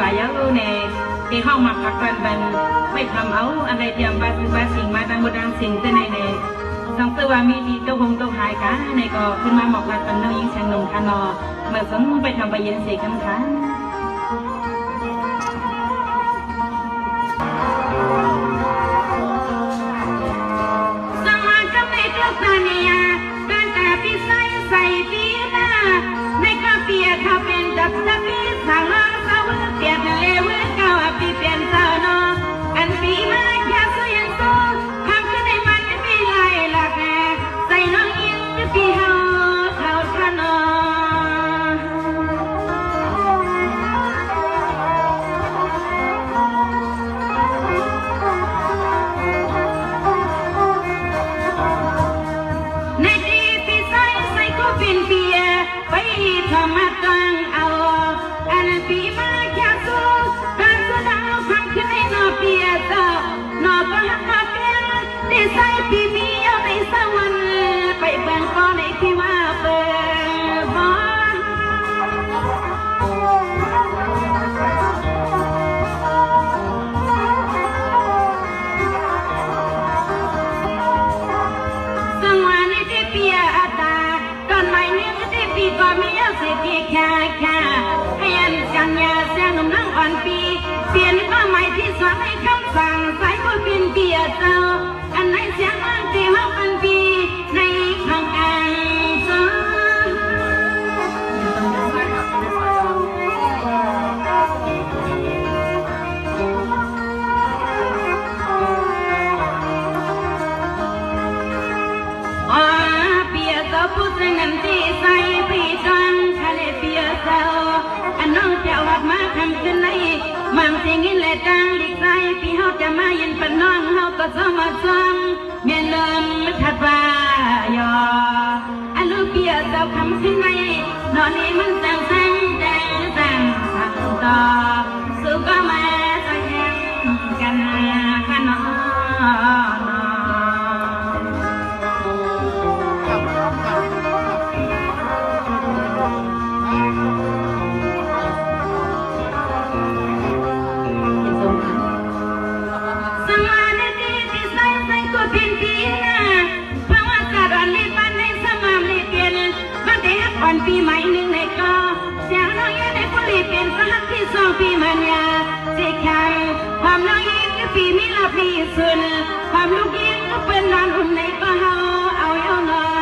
ว่าเยอะในที่ห้องมาพักกันเป็นไม่ทำเอาอะไรเตรียมบาสิ่งมาดังบดังสิ่งที่ในสังเกตว่ามีดีตัวคงตัวหายกันในก็ขึ้นมาหมอกลัดเป็นน้องยิงเชียงนงคันอเมื่อสมไปทำไปเย็นสีกันค่ะสมาก็ไม่กลับมาเนี่ยการแต่ปีใส่ปีหน้าในก็เปียเขาเป็นดับปีสาวสาวเปลี่ยนเลวเก่าปีเปลี่ยนสาวนออันปีมาแค่สยันโตทำขึ้นในมันปีไล่หลักแน่ใส่น้องยินปีเฮาทะนอไปทำมาตั้งเอาอันปีมาแค่สู้การสู้ดาวพังขึ้นในนอเปียเจ้านอก็หักมาเปียได้ใส่ปีมีเอาในสวรรค์ไปเบิ่งก็ในที่ว่าเปิดบ้านสังวาในที่เปียอาตาตอนใหม่เนี่ยปีก็มีเอาเสียปีแค่ให้อันกันยาเสียงหนุ่มนั่งอ่อนปีเปลี่ยนก็ใหม่ที่สอนให้คำสั่งสายก็เป็นเปียเจ้าอันไหนเสียงอ้างที่ห้องเป็นปีในข้างกลางเจ้าพูดเงินที่ใส่ปีจังทะเลเปียเจ้าอันน้องจะวัดมาทำขึ้นในมั่งสิ่งนี้แหละจังลิกใส่ปีเฮาจะมายินเป็นน้องเฮาก็สมัครซ้ำเมียนเลิมทัดว่ายออันลูกเปียเจ้าคำขึ้นในนอนนี้มันจังสังแดงสังต่อสุก็มาใส่แห่งกันขนอปีใหม่หนึ่งในก็เสียงน้องยิ้มในผู้รีเป็นพระหัตถ์ที่สองปีมันยาเสียขังความน้องยิ้มปีมีลาปีสุนความลูกยิ้มเป็นนอนอุ่นในก็เฮาเอาเอาหน่อย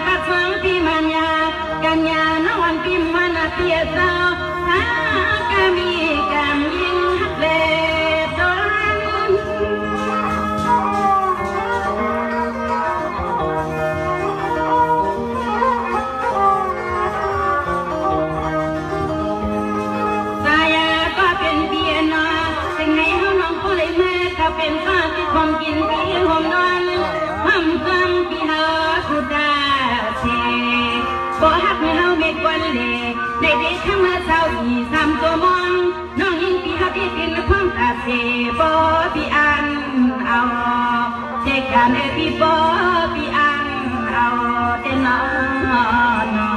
ปัจจุบันปีมันยากันยานวันปีมันเปียเจ้าหากามีกำยิงเลดอนสายาก็เป็นเปียนอสิ่งไหนเขาน้องก็เลยแม่เขาเป็นข้าที่ความกินปีหอมนอนห้ามจำปีหาสุดาบ่ฮักเฮาเม็ดวันเล่ได้เด็กทั้งมาเช้าที่สามตัวมองน้องยิงปีฮักที่เป็นความตาเสบ่พี่อันเอาเจ๊กันพี่บ่พี่อันเอาเต้นนอน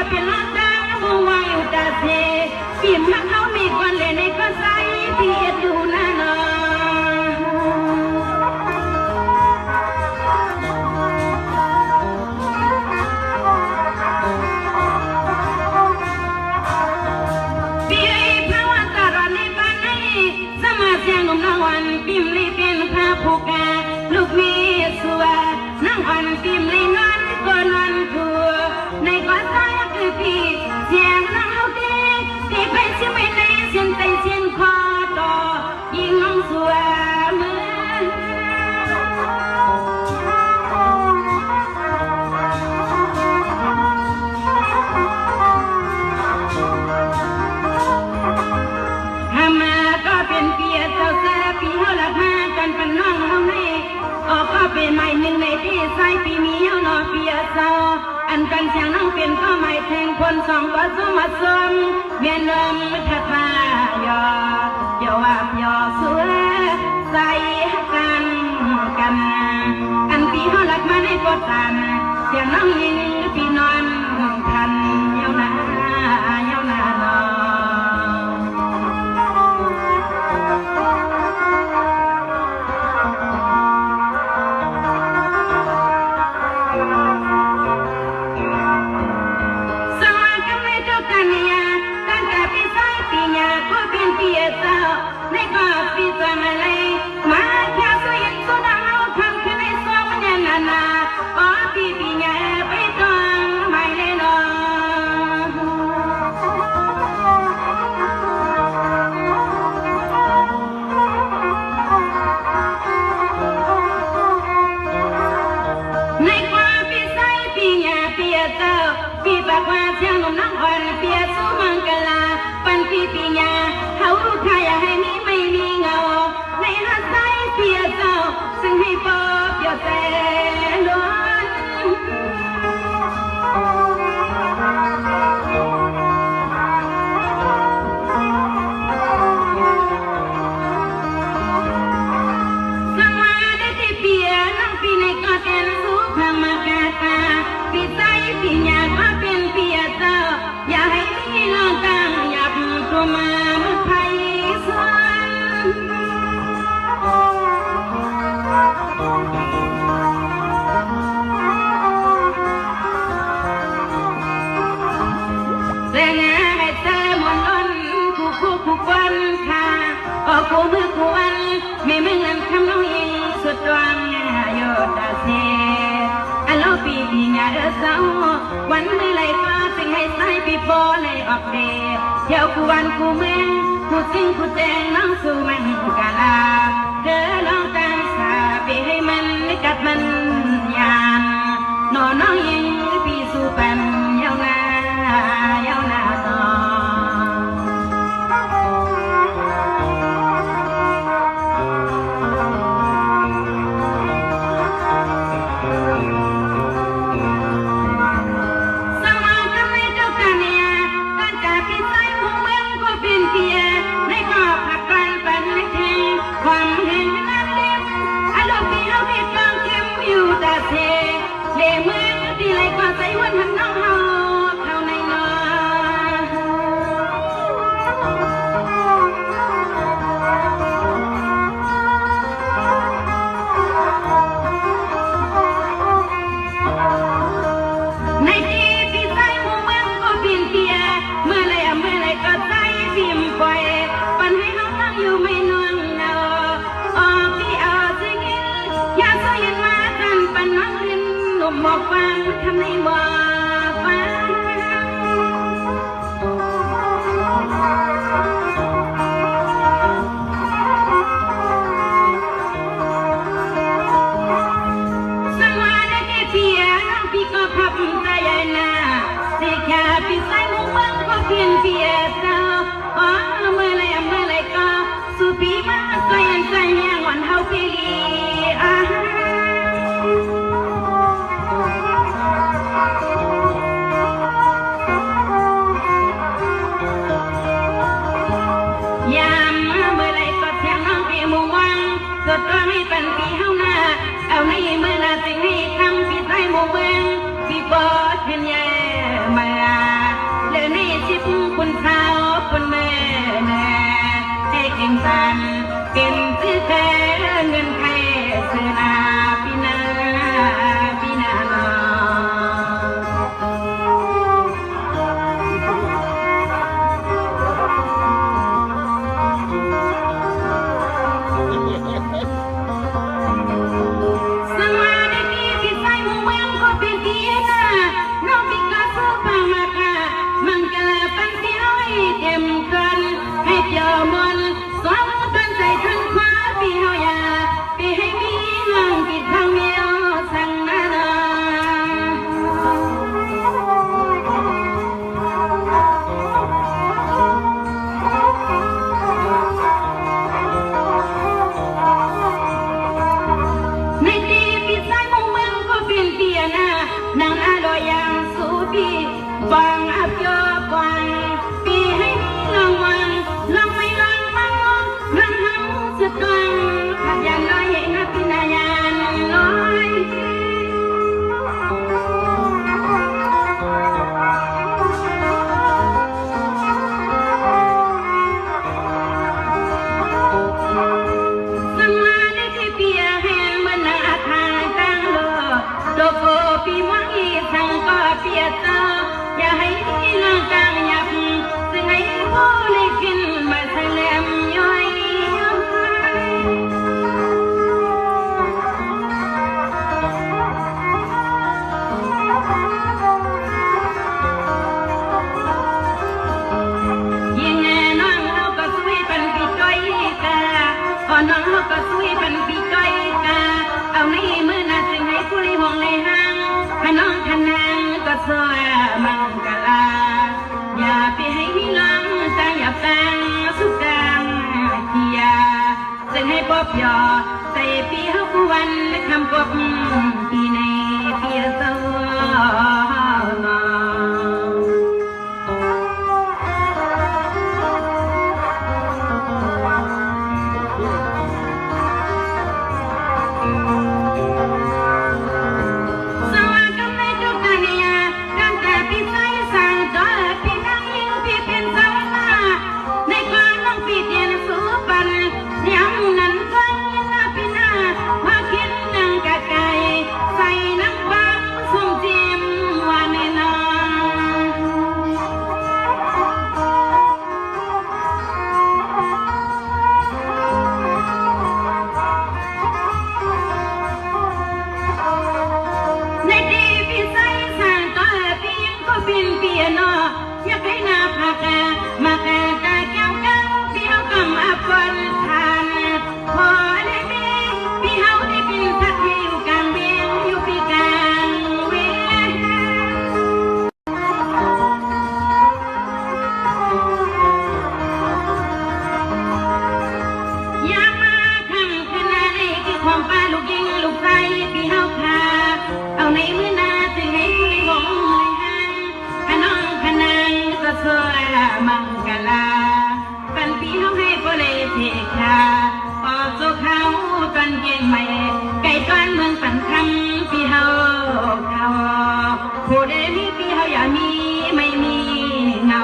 เป็นรักดาววงวายอยู่แต่เสีย อันกันเสียงน้องเป็นก็ไม่แทงคนสองก็สมัดสมเวียนลมทัดมายอย่าว่าอย่าสวยใส่กันอันปีเขาหลักมาในกดตันเสียงน้องยิงปีนอนทันเย้าหน้าเนาะกูมือกูวันไม่เหมือนคำน้องยิงสุดวังโยดาเซอันโลปีปีงาเดือดเศร้าวันเมื่อไรก็จึงให้สายปีโป้เลยออกเดทเที่ยวกูวันกูเมืองกูซิงกูแจงน้องสู่มันกาลาเธอลองการสาไปให้มันกัดมันยานนอนน้องยิงปีสู่ปันเย้าหน้าต่อบอกฟังทำให้บอกฟังสังวาได้แค่เพียงน้องพี่ก็พับใจนาสิแค่พี่ใส่มุ้งมึงก็เพียงเพียเจ้าอ๋อเมื่อไรก็สู่พี่มาใส่ใจแห้งวันเฮาพี่ลีสุดก็ไม่เป็นปีเฮาหน้าเอาให้เมื่อนาสิ่งให้คำปีใส่หมู่เมืองปีบอดเห็นแย่มาเลื่อนให้ชิบคุณสาวคุณแม่แน่ให้เก่งตันเป็นซื้อแท้เงินไทยซื้อนาปีนานางอร่อยอย่าง ปีบางอับเยอะกว่าปีให้ลองวันลองไม่ลองมังลองหังสุดกลางขัดยันลอยให้นับพินายานลอยปีมอีสังก็เปียตาอย่าให้ลางกลางยับซึ่งให้ผู้เลยกินมาแสลมย่อยยิ่งน้องเราก็สวยเป็นปีจ้อยกาพอน้องเราก็สวยเป็นปีจ้อยกาเอาในมือน่ะซึ่งให้ผู้เลยห่วงเลยห้างขน้องขนางก็สวยมังกลาอย่าไปให้ลองตาอย่าฟังสุกังเทียซึ่งให้ปอบยอใส่ปีเฮาผู้วันคำปอบปีในปีเศร้ามังกลาปันปีเขาให้พอเลยเทคาออกสู่เขาตอนเย็นใหม่ไก่ก้อนเมืองปันคำปีเขาผู้ใดมีปีเขาอย่ามีไม่มีเงา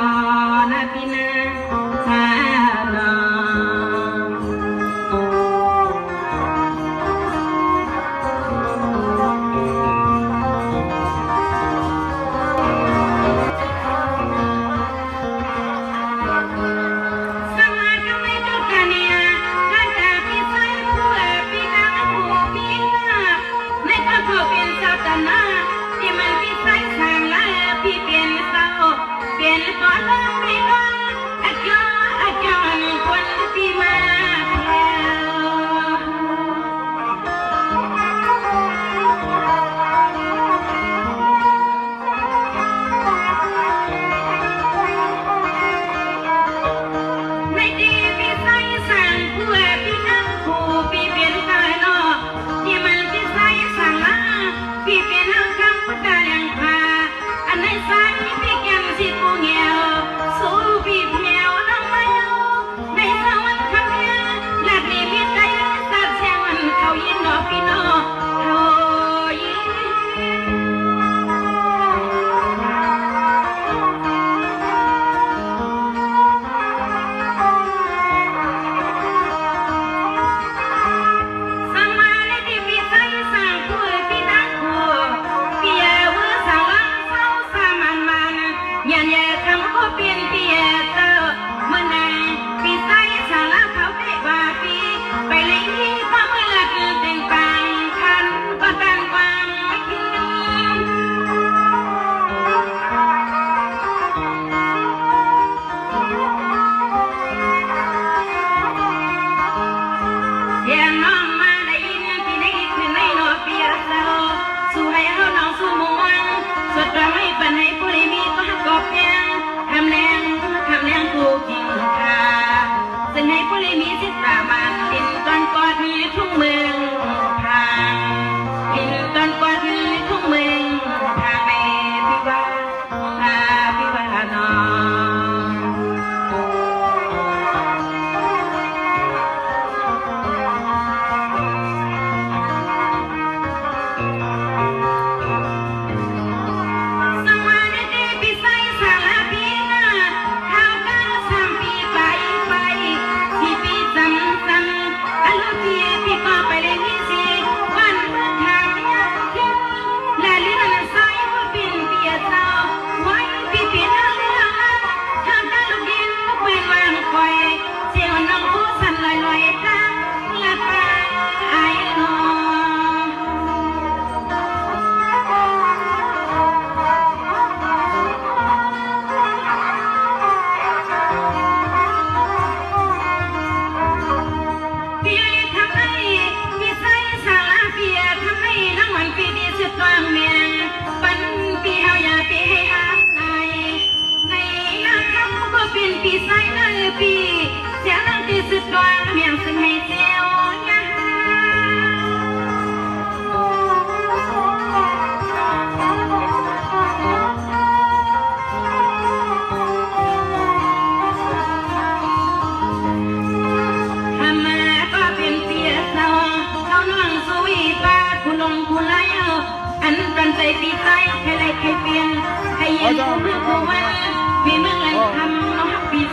หน้าปีนาหานอ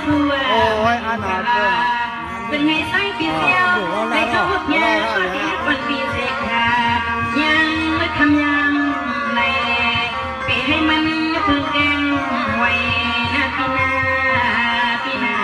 โอ้ยอาณาเกินเป็นไงไส้ปีเซียวในเขาพบยาก็ดีวันปีเสกขายังไม่ทำยังในปีให้มันพึงแกงไว้นะพี่นาพี่นา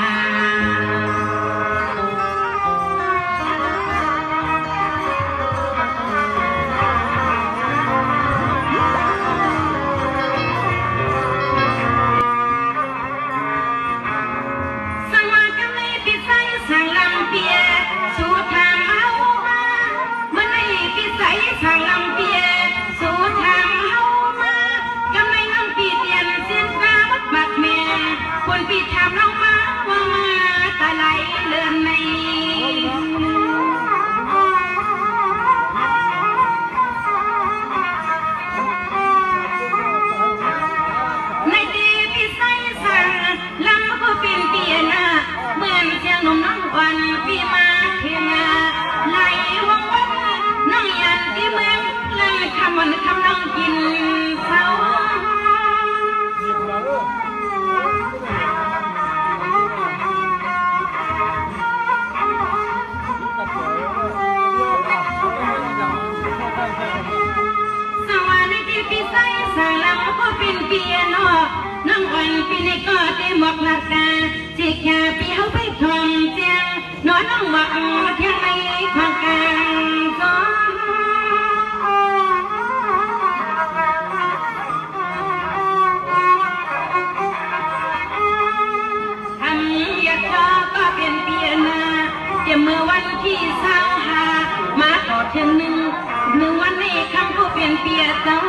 ปีทำน้องมาว่ามาตาไหลเลื่อนในดีพี่ใส่สั่งลำก็เป็นเปียนาเหมือนเสียงนมน้องวันพี่มาเทียงไหลวังวังน้องยันที่เมืองเล่นคำวันคำน้องกินเศร้าน้องอ่อนปีนี้ก็ได้หมอกนาคาสิแค่ปีเขาไปทองเจียงน้องหวังเที่ยงในความกลางสองทำยาชอก็เป็นเปียนาเดี๋ยวเมื่อวันที่25มาต่อเทือนหนึ่งวันนี้คำก็เป็นเปียเจ้า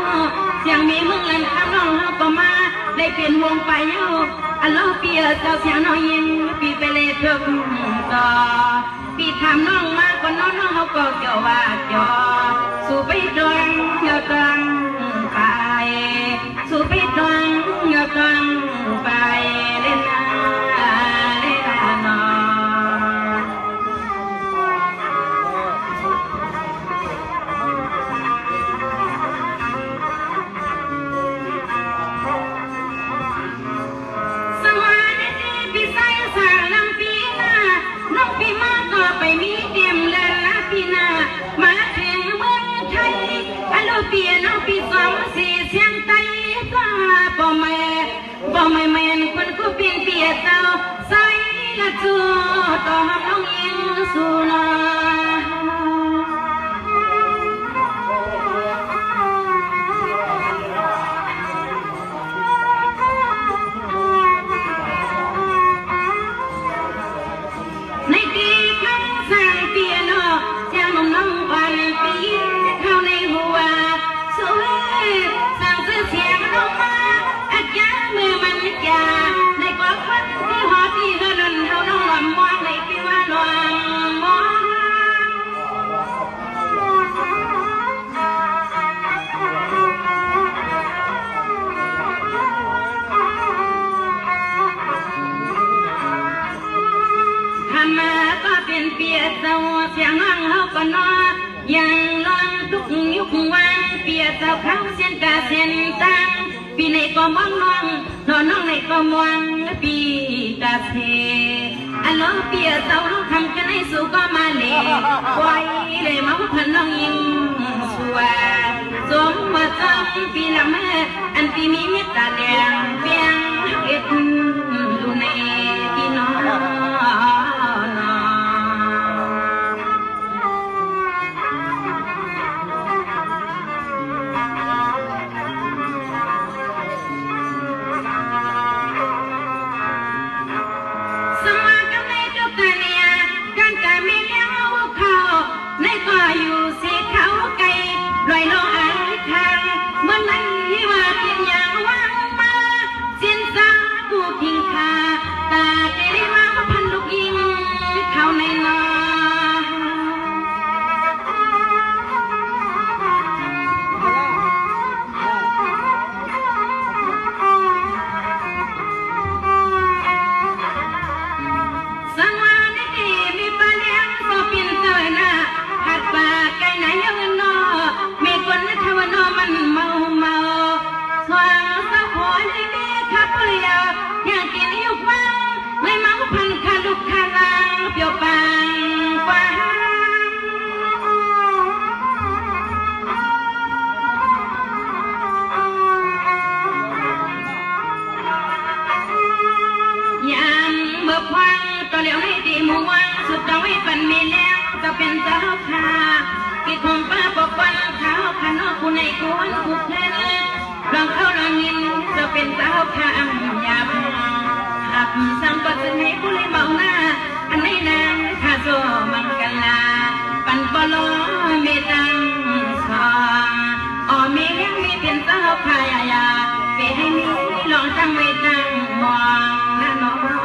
เสียงมีมึงเล่นคำน้องเขาก็มาได้เปลี่ยนวงไปเอาอันล้อเปียเจ้าเสียงน้องยิงปีไปเลยเถิดต่อปีทำน้องมากกว่าน้องเขาก็เกี่ยวว่าจอสู่ไปดวงเกี่ยวตังไปสู่ไปดวงเกี่ยวตังไปเล่นนาเล่นนอเปียน้องปี2 4เสียงไตก็บ่แม่นคนก็เป็นเปียเจ้าใส่ละจูต่อน้องยิงสู่นาในดีคำสั่งเปียโนเสียงน้องวันปีเข้าในหัวสั่งซื้อเสียงลงมาอาจารย์มือมันจะในกว่าคนที่หอที่เฮลันเฮาน้องหล่อมองในปีว่าหล่อมองทำมาก็เป็นเปียเจ้าเสียงน้องเฮาก็นอยังลองทุกยุควันเปียเจ้าเขาเส้นตาเส้นตังปีไหนก็มองน้องไหนก็มองปีตาเทอันล้อเปียเจ้าทำกันให้สู้ก็มาเล่ไว้เลยมาพันน้องยิงสวยสมมาจ้องปีละแม่อันปีมีเมตตาแดงเพียงเอ็ดดูในพี่น้องอยู่สีเขาไกลลอยลอยทางเมื่อไหร่ว่าเป็นอย่างว่างมาสิ้นสากูทิ้งคาตาเกลียมาพันลูกยิงเขาในนาสังวานิดีมีปลาเลี้ยงก็เป็นเตยหน้าหัดปาไก่ไหนยังนอมีคนนึกทว่านอมันเมาสว่างสะพอยดีขับเปลี่ยวอยากกินยุกวังเลยเมา นมีแล้วจะเป็นเจ้าค่ะกิดของป้าบอกวันเขาขนอกกูในกูวันกูเพลนลองเข้าลองยินจะเป็นเจ้าค่ะยาบหับสังก็จะให้กูเลยมองหน้าอันไหนนางข้าโซมังกันลาปันปลอเมตังสออ๋อมีเลี้ยงมีเป็นเจ้าค่ะยาไปให้มีลองจังไม่จังมองนั่นน้อง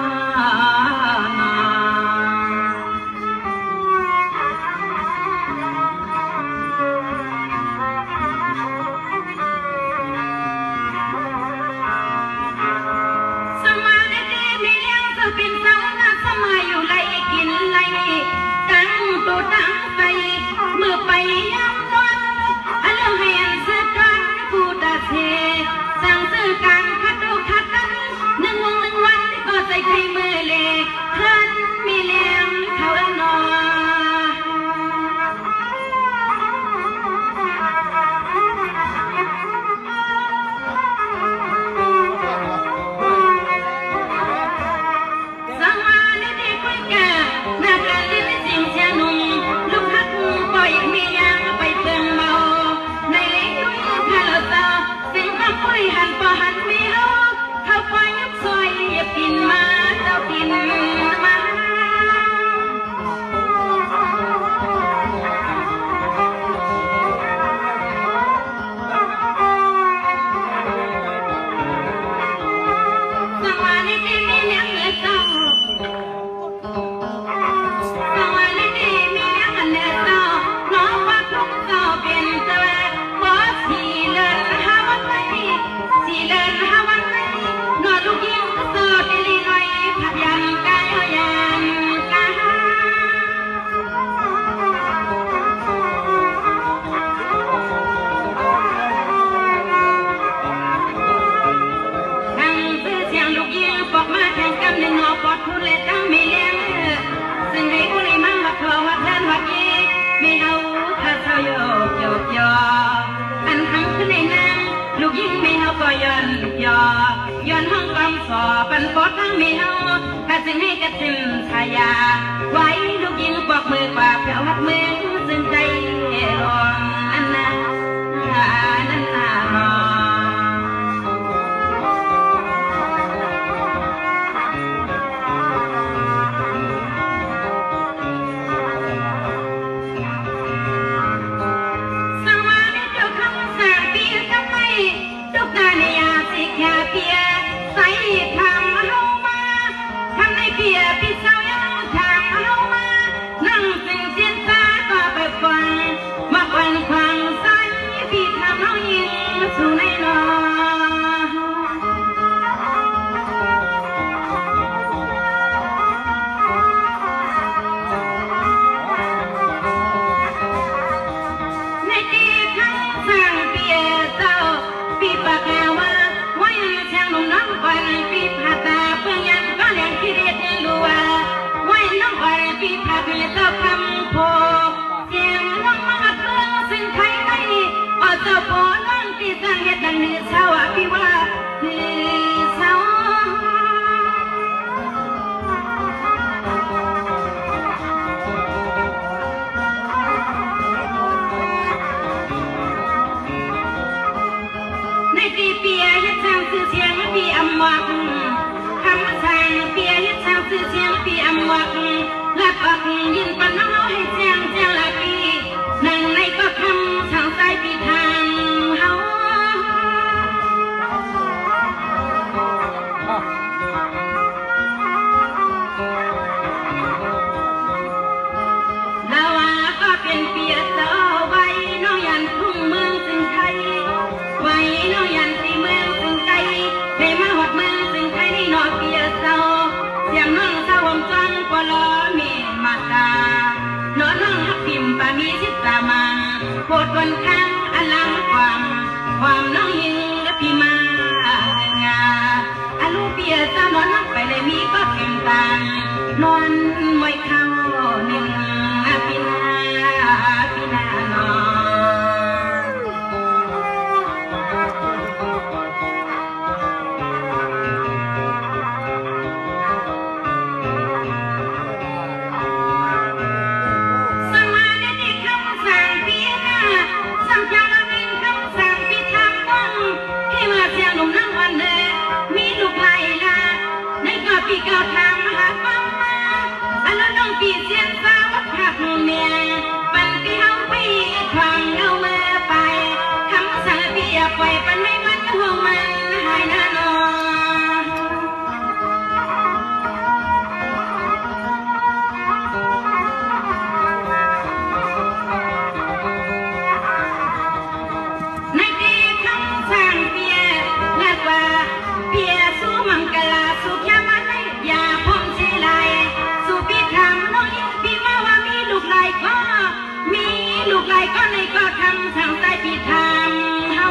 เป็นสาวนาสมัยอยู่ไรกินไรตั้งตัวตั้งใจเมื่อไปย้ำนอนอันเรื่องให้อันซื้อกันกูตาเทสั่งซื้อกันคัดดูคัดกันหนึ่งวันก็ใส่ใครมือเล็กท่านมีเลี้ยงเขานอหันปอหันมีเฮาเข้าไปยักซอยปินมาเจ้าปินมาสวัสดีมีเลี้ยงเจ้าสวัสดีมีเลี้ยงเจ้าน้องว่าทุกเจ้าเป็นเจ้าบ่สีเลิศหาวันไหนสีเลิศหาวันไหนนอนลูกยิงก็สดไปลีหน่อยผัดยันกายยันกายนั่งซื้อเสียงลูกยิงปอกมาแข่งกันหนึ่งหอปอดทุเรศตั้งไม่เลี้ยงซึ่งให้กูเลยมั่งว่าเธอว่าเพื่อนว่ากีไม่เอาเธอเศร้าโยกโยกยออันทั้งขึ้นในนั้นลูกยิงไม่เอาก็ย้อนยอย้อนห้องกำสอปันปอดทั้งไม่เอาถ้าจึงให้กระถิ่นชายาไว้ลูกยิงปอกมือกว่าเพื่อวัดมือซึ่งใจลงอันนั้นนั่นน่ะรอทุกนาเนียสิแค่เพียใส่ทางเฮามาทำในเพียพี่สาวยังทางเฮามานั่งสิ่งเสียนตาก็ไปฟังมาฟังฟังใส่พี่ทำเฮายิงสู่ในนอในที่ทั้งสั่งเพียเจ้าปีปากแก้วว่าวันเชียงนุ่มน้ำวันปีผาตาเพื่อนยังก็เลี้ยงที่เรียกดูว่าวันน้ำวันปีผาเพื่อนเจ้าคำโพเสียงน้องมาเพื่อนซึ่งใครไม่เอาเจ้าโพน้องที่สร้างเหตุดังนี้เช้าพี่ว่าคือเช้าปีเปียยึดทางสื่อเสียงปีอำวักคำสั่งเปียยึดทางสื่อเสียงปีอำวักและปักยินปนน้องให้เสียงเสียงละปีหนึ่งในก็คำสั่งใจปีทางเฮาลาวาก็เป็นเปียเจ้าไว้น้องยันทุ่งเมืองจึงไทยไว้น้องยันที่เมืองซึ่งไกลเพมาหดเมืองซึ่งไกลนี่นอเปียเศร้าเสียงน้องเศร้าหอมจังกว่าล้อมีมาตานอนน้องฮักพิมพ์ปามีชิดตามาโคตรบนข้างอลังความน้องยิงและพี่มางาอาลูเปียเศร้านอนนักไปเลยมีก็เก่งตังนอนมวยเข้าหนึ่งพี่นานอ ก้าวทางหาความมาอันนั้นน้องปีเสียนสาวหักเมียปันปีเฮาปีความเงาเมื่อไปคำสั่งปีอย่าปล่อยปันไม่มันห่วงมันหายหน้านอก็ในก็คำสั่งใจผิดทางเฮา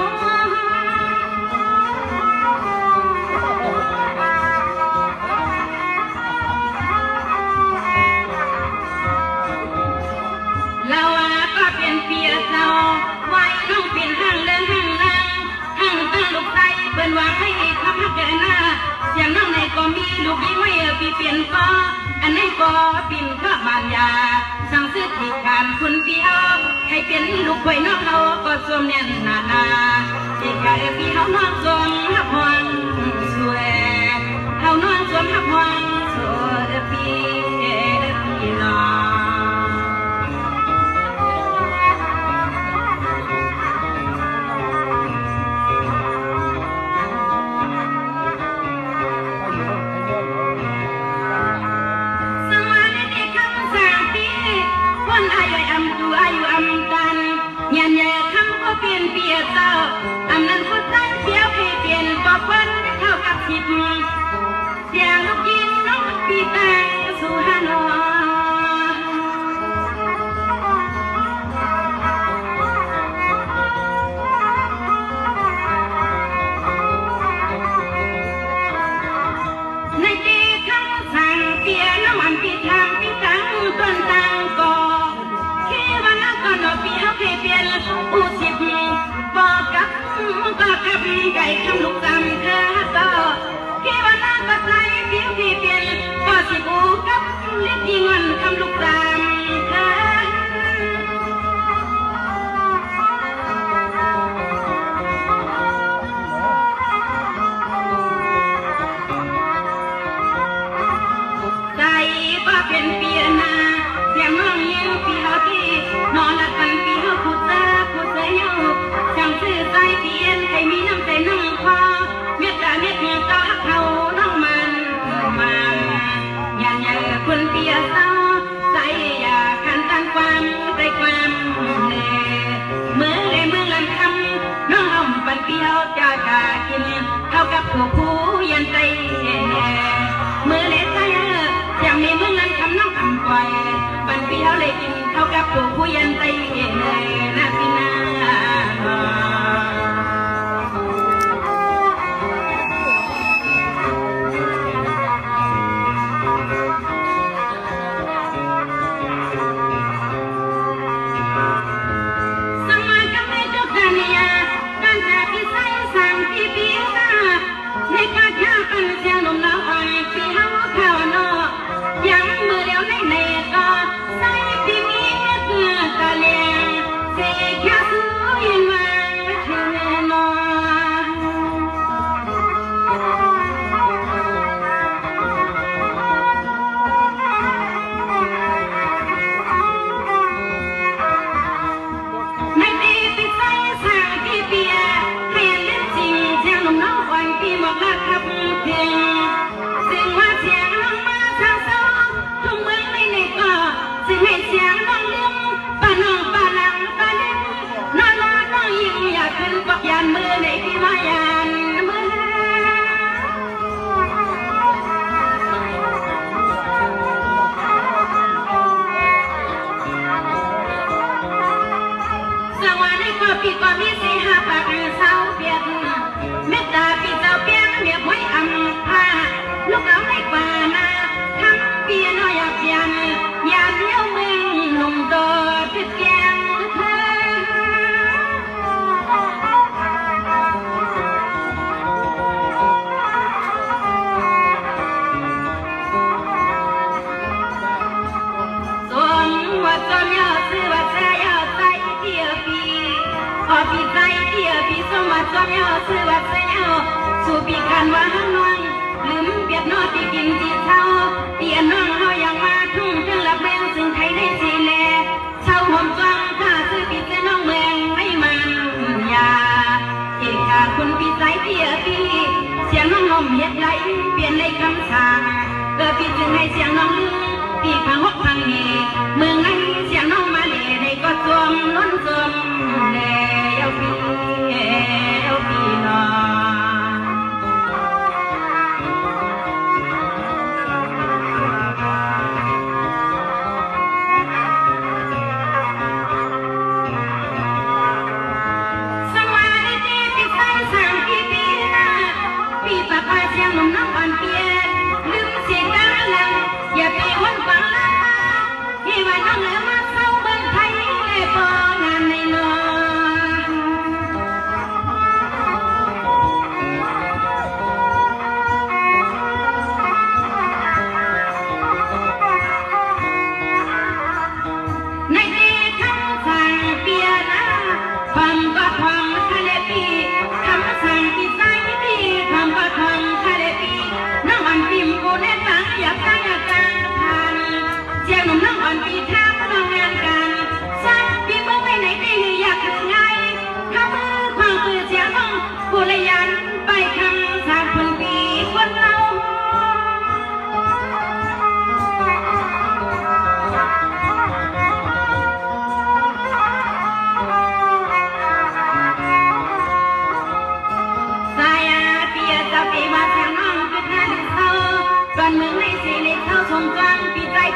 เราก็เป็นเปียเจ้าไว้ต้องเป็นห้างเดินห้างล่างห้างตั้งลูกใจเป็นวางให้คำฮักแก่หน้าเสียงน้องในก็มีลูกยิ่งไว้ปีเปลี่ยนก็อันนี้ก็ปิ่นข้าบานยาสั่งซื้อที่การคุณพี่เอาให้เป็นลูกไว้น้องเขาก็สวมเนียนนานาที่กายพี่เขาน้องสวมหักหวังสวยเขาน้องสวมหักหวังสวยพี่น้องยันใหญ่คำก็เปลี่ยนเปียเต้าอันนั้นเขาใจเปียวให้เปลี่ยนก็เปิ้นเท่ากับสิบเสียงลูกยินน้องปีแตงสู่ฮานอในที่คำสั่งเปียน้ำมันปีทางปีตังต้นตังก่อปีเฮาเคยเปลี่ยนอุสิบบอกกับก็ขับไก่คำลูกจำเธอก็คิดว่าน่าก็ใจเพียงที่เปลี่ยนก็สิบูกับเล็กยิ่งวันคำลูกจำเธอใจก็เป็นเปลี่ยนนาเสียงน้องยิ้มปีเฮาที่นอนหลับฝันปีเฮาพูดเยาช่างซื่อใจเปลี่ยนให้มีน้ำใจน้ำคอเม็ดละเม็ดเงินต่อเขาน้องมันยันใหญ่คนเปียเศร้าใจอยากขันตั้งความใจความเน่เมื่อได้เมื่อลันคำน้องห่มปันเปียวจะกากินเท่ากับผู้ผู้ยันใจเมื่อเล็ดใจยังมีเมื่อลันคำน้องทำปล่อยปันเปียวเลยกินเท่ากับผู้ผู้ยันใจนะพี่นายันมือในที่มายันมือสวรรค์ในความผิดความมีสีหาปากเศร้าเปียกเมตตาปีเจ้าเปียกเมียไว้อำพาลูกเราไม่กว่านาทำเปียน้อยเปียนยามเลี้ยวมึงลงตัวผิดแกงพี่ใจเดียวพี่สมบัติจอมยอซื้อวัดเสียวสู่ปีกันว่าห้างนวล ลืมเปียกนอที่กินที่เช่าเตียนน้องเขาอย่างมาทุ่งเครื่องหลับแบงซึ่งใครได้สีแลเช่าห่มฟังข้าซื้อปิดเส้นน้องเมืองไม่มันยาเอกขาคุณปีสายเตียพี่เสียงน้องลมเฮ็ดไหลเปลี่ยนในคำสั่งเกิดพี่จึงให้เสียงน้องลืมพี่พังหกพังเหเมืองไหนเสียงน้องมาเล่ในก็จมล้นจมเลี้ยวพี่น้อง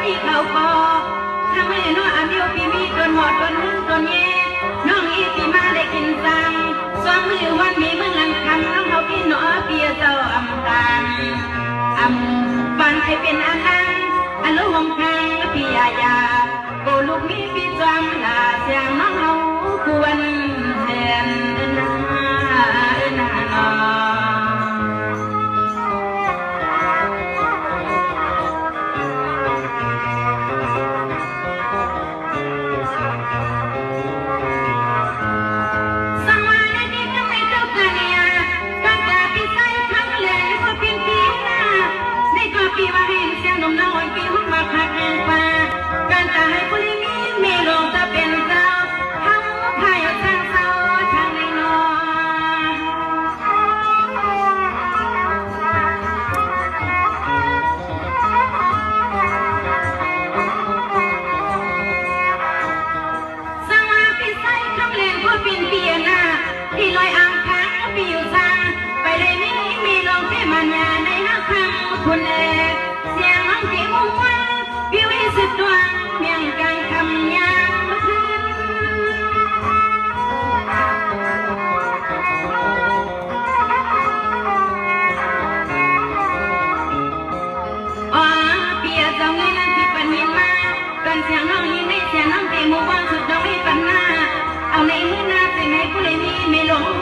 ที่เขาปอถ้าไม่น้ออามิวปีมีจนหอดจนหึ่งจนเย่น้องอีปีมาได้กินสังสองมือวันมีมือหลังคำน้องเขาพี่หนอเปียเจ้าอำกันฟันให้เป็นอันนั้นอันลูกหงคังพี่ยาโกลูกมีพี่จอมลาเสียงน้องเขาควรเดิน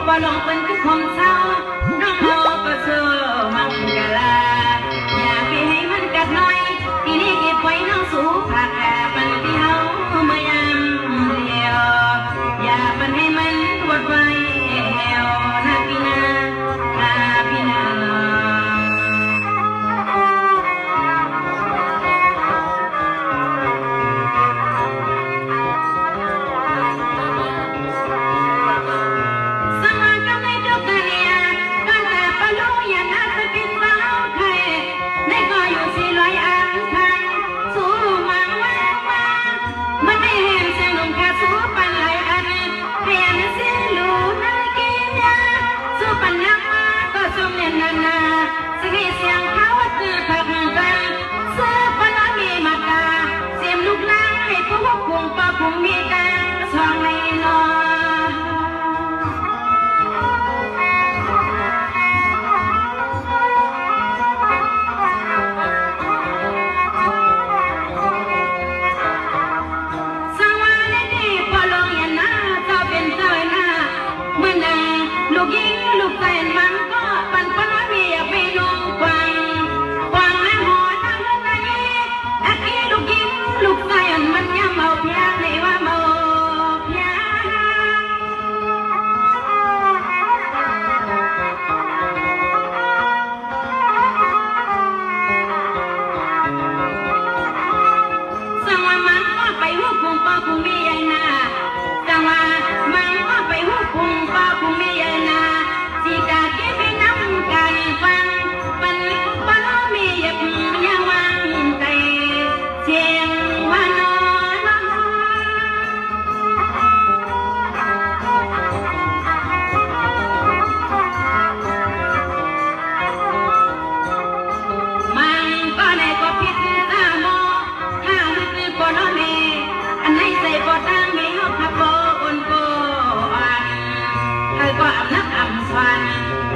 บ่ลงเป็นทุกของเศร้าน้องเราก็เชื่อมังกลาอย่าไปให้มันกัดน้อยทีนี้เก็บไว้น้องสู้ผักปันที่เฮาเมื่อยามเดียวอย่าปันให้มันปวดไว้แหวนาพี่นาพี่นาสมัครก็ไม่จบกันเนี่ย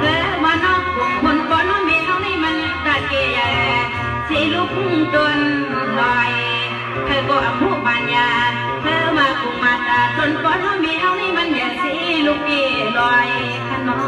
เกิดมานอกกลุ่มคนบ่น้องเมียวนี่มันตะเกียสิลุกจนลอยเธอก็อำผู้บานยาเธอมากุมาตาจนบ่น้องเมียวนี่มันอย่าสิลุกลอยขนอ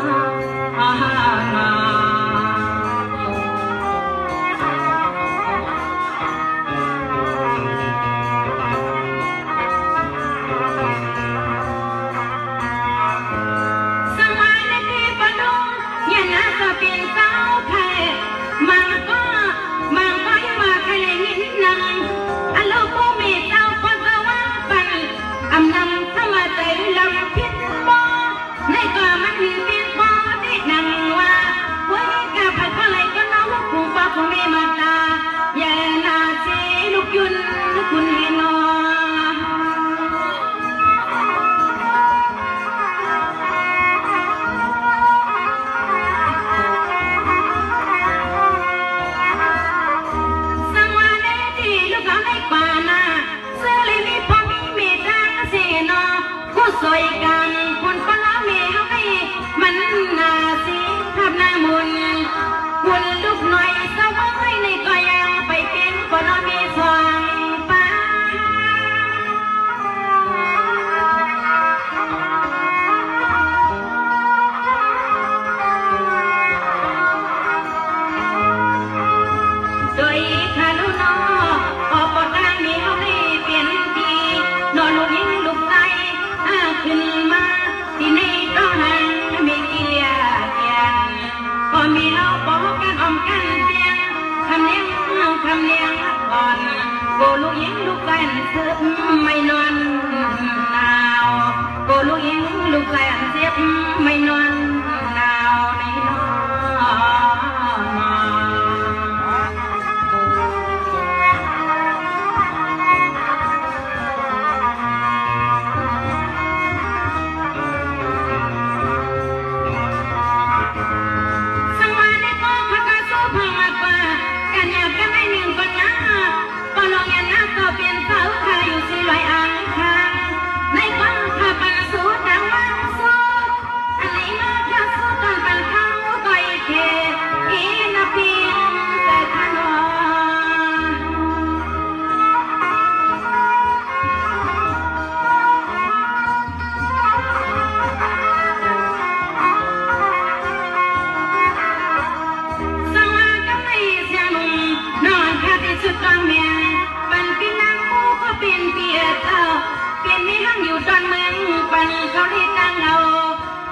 สวยกันคนปลาเมียวให้มันน่าสิทับหน้ามุนคุณลูกหน่อยสาวไว้ในก็ยังไปเป็นปลาเมียสวางป้าโดยคาลุนอออกปากกาเมียวให้เปลี่ยนทีนอนลูกยิงลูกใจขึ้นมาที่นี่ก็หันไม่เกียร์เกียงก็มีเอาบอกกันอมกันเสียงคำเลี้ยงก่อนโกลูกยิงลูกแฟนเสือไม่นอนหนาวโกลูกยิงลูกแฟนเสียไม่นอนหนาวในนอนเขาที่ตั้งเอา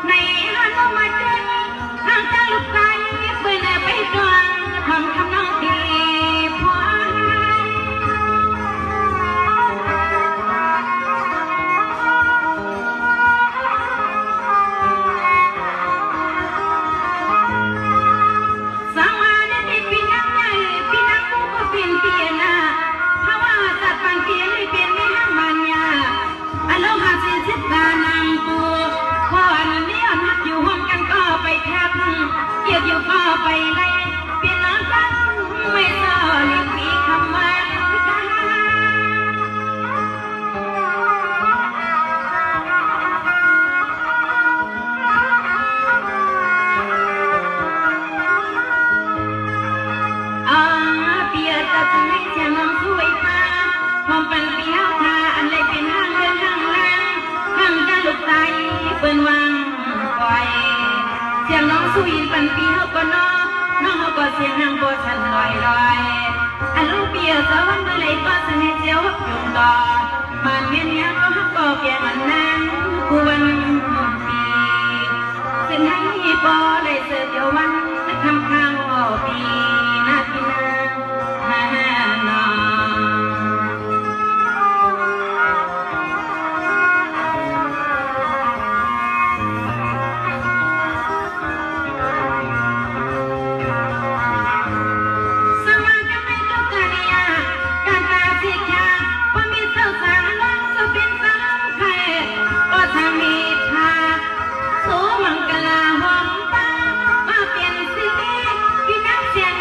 ในฮันมาเดินทางจากลูกใจเพื่อนไปจวงทำคำน้องดีพอสาวนาที่พี่นักใหญ่พี่นักผู้ก็เป็นเปียนาเพราะว่าจัดปังเปียให้เป็นไม่ห้างมันยาอารมณ์หาสินชิดตานางปูพออันนี้อันนักอยู่ห้องกันก็ไปแทบเกียดอยู่ก็ไปไล่เปลี่ยนน้ำตั้งไม่ต่อหลีกมีคำว่าเปียจะจะไม่เสียงน้องสวยมาพร้อมปันเปียวทาอันเลยเป็นห้างเดินห้างล่างห้างจะลูกใจเปิ้นวางปล่อยเสียงน้องสุยปันปีเฮาก็น้องเฮาก็เสียงนางบ่ทันลอยอันลูกเปียสวรรค์เมื่อไรก็สนิทเจียวอยู่ต่อมันเมียนยังก็ฮักก็เปียมันนางควรปีเส้นให้บ่ได้เสิร์ฟเดียววันคำข้าวปีนาทีนา เสียง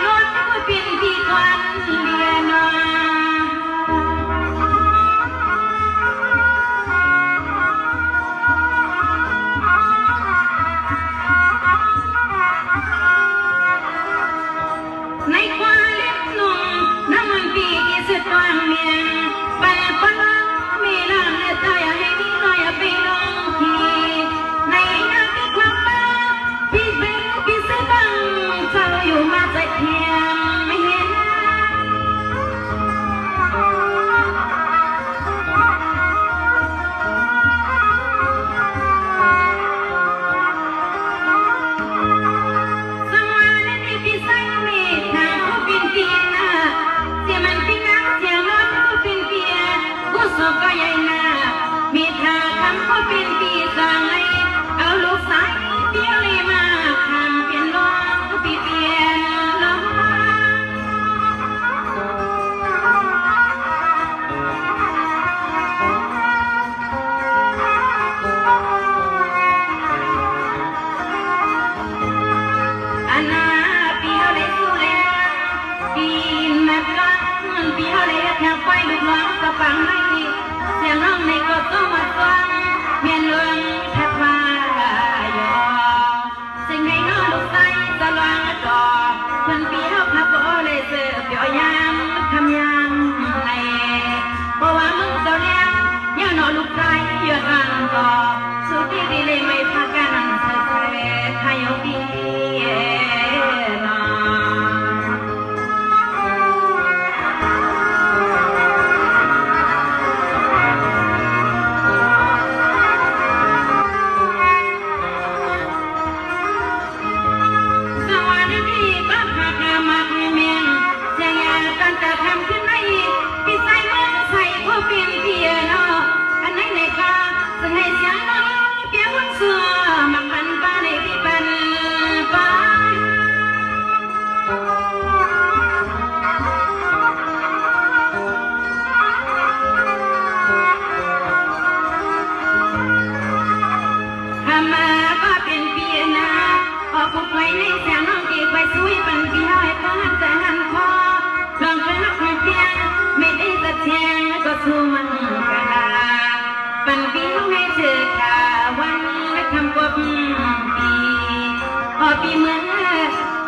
งไรเสียงร้องในก็ต้องมาฟังเมียนเลืองแทบมาหยอสิ่งไหนน้อลูกใส่ตะลวงดอกเพิ่นปีเฮาพับบ่เลยเสือเปียวยามทำยามในเพราะว่ามึงเจ้าแล้วย่าน้อลูกใส่เยอะรังก็สุดที่เลยไม่พากันเธอใครเอาดี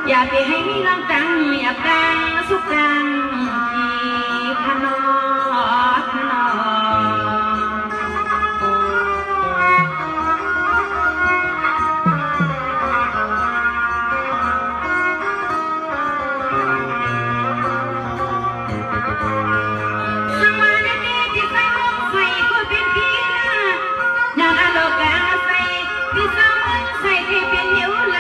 อย่าไปให้ร้องดังอย่าดังสุขดังที่ขนอขนอสมาธิที่ใส่ลงใส่ก็เป็นพีนะอยากเอาโลกาใส่ที่สามารถใส่ที่เป็นหิวไหล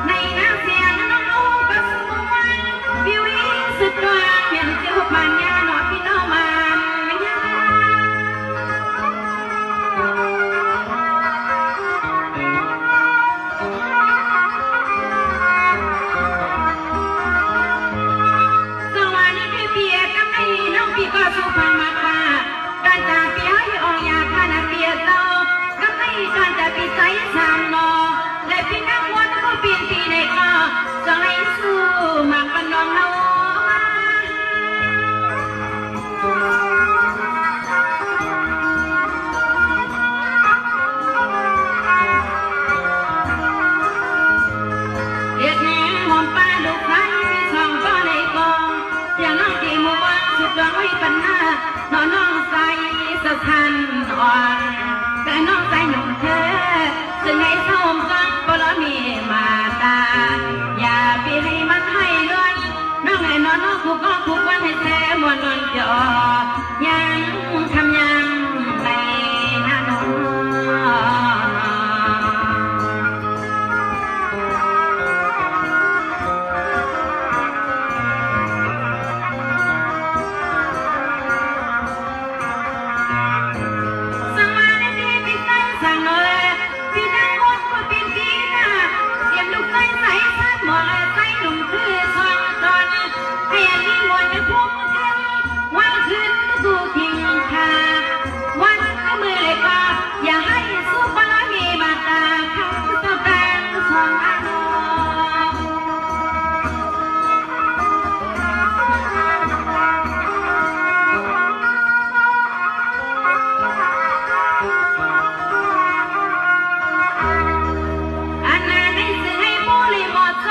ในน้ำเสียงน้องก็สมวนวิวสุดตัวเปลี่ยนเสียงมันยาหนอพี่น้องมันยาสวัสดีพี่เปียกับไอ้น้องพี่ก็สุพรรณมากกว่าการจากพี่ให้ออกยาขนาดเปียเต้ากับไอ้การจากพี่ใจสามนอและพี่นักวนก็เปลี่ยนปีในก็จะให้สู้มากกันน้องเราเรียกแหงหอมป้าลูกไผ่พี่สองก็ในกองอย่างน้องที่มัวสุดดวงไว้ปัญหาน้องใส่สะทันอ่อนแต่น้องใส่หนุ่มเธอซึ่งในส้มฟังก็แล้วมีมาตาอย่าไปให้มันให้ล้วนน้องให้น้องผูกก็ผูกวันให้แท้มวนนวลจอยังทำยังในหน้าน้องใจ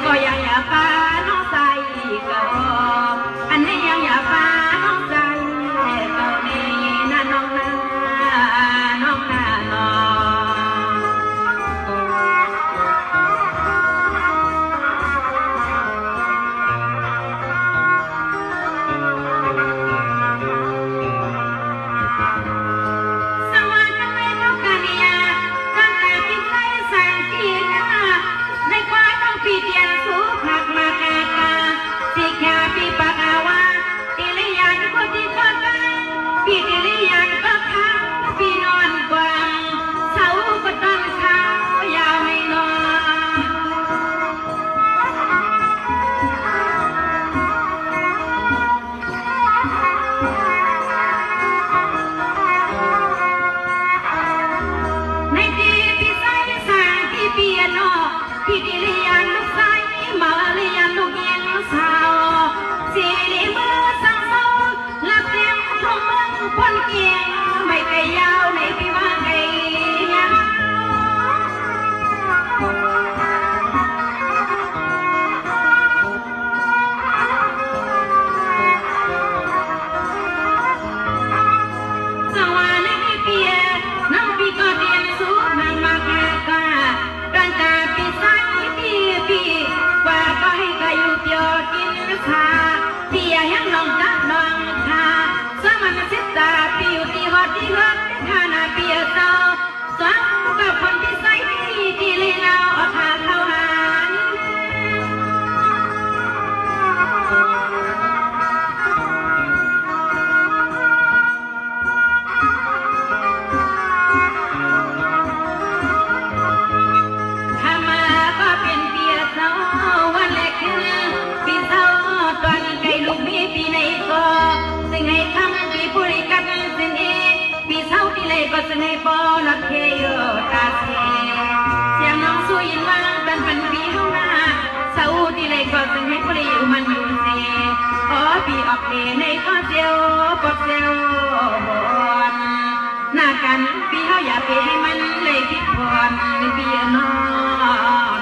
ก็ยังอย่าปาน้องใส่ก็อันนี้ยังอย่าปาน้องใส่ก็นี่น่าน้องน่าน้องน่าน้องก็จะให้ปอนักเทยตาเสียงน้องสู้ยินว่างกันเป็นปีเฮาหน้าเศร้าที่เลยก็จะให้ปลีอยู่มันอยู่เสียอ๋อปีออกเดในก็เซียวปอกเซียวบอนหน้ากันปีเฮาอย่าไปให้มันเลยคิดพรเบียนอน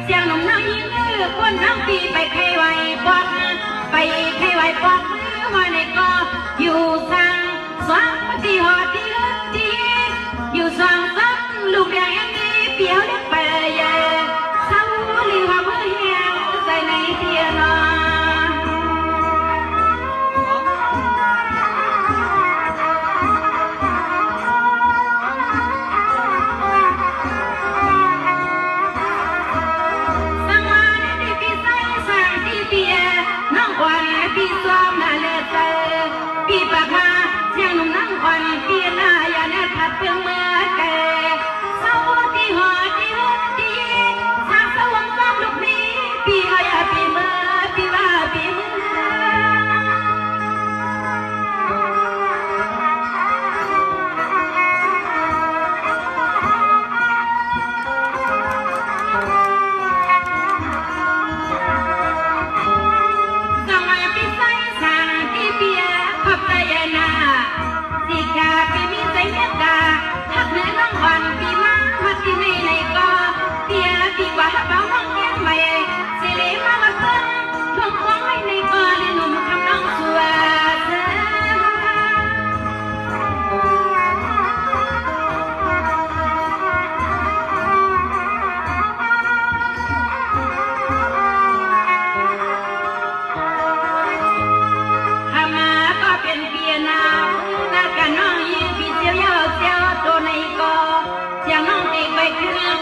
เสียงหนุ่มน้อยยิ้มคนน้ำปีไปใครไหวปอกไปใครไหวปอกว่าในก็อยู่สั่งสองที่หอที่รถที่อยู่สองซ้ำลูกใหญ่ยังมีเปียวเล็กไปใหญ่เศร้าลีว่าเมื่อเฮียใส่ในเทียนพี่ซ้อมน่าเลือดเตอพี่ปากมาเสียงหนุ่มนั่งอ่อนพี่หน้าอย่าเนื้อถัดเพียงเมื่อแก่เศร้าที่หอที่รถดีสร้างสวรรค์ซ้ำลูกนี้พี่เอาอย่าพี่เมื่อพี่ว่าพี่เมื่อ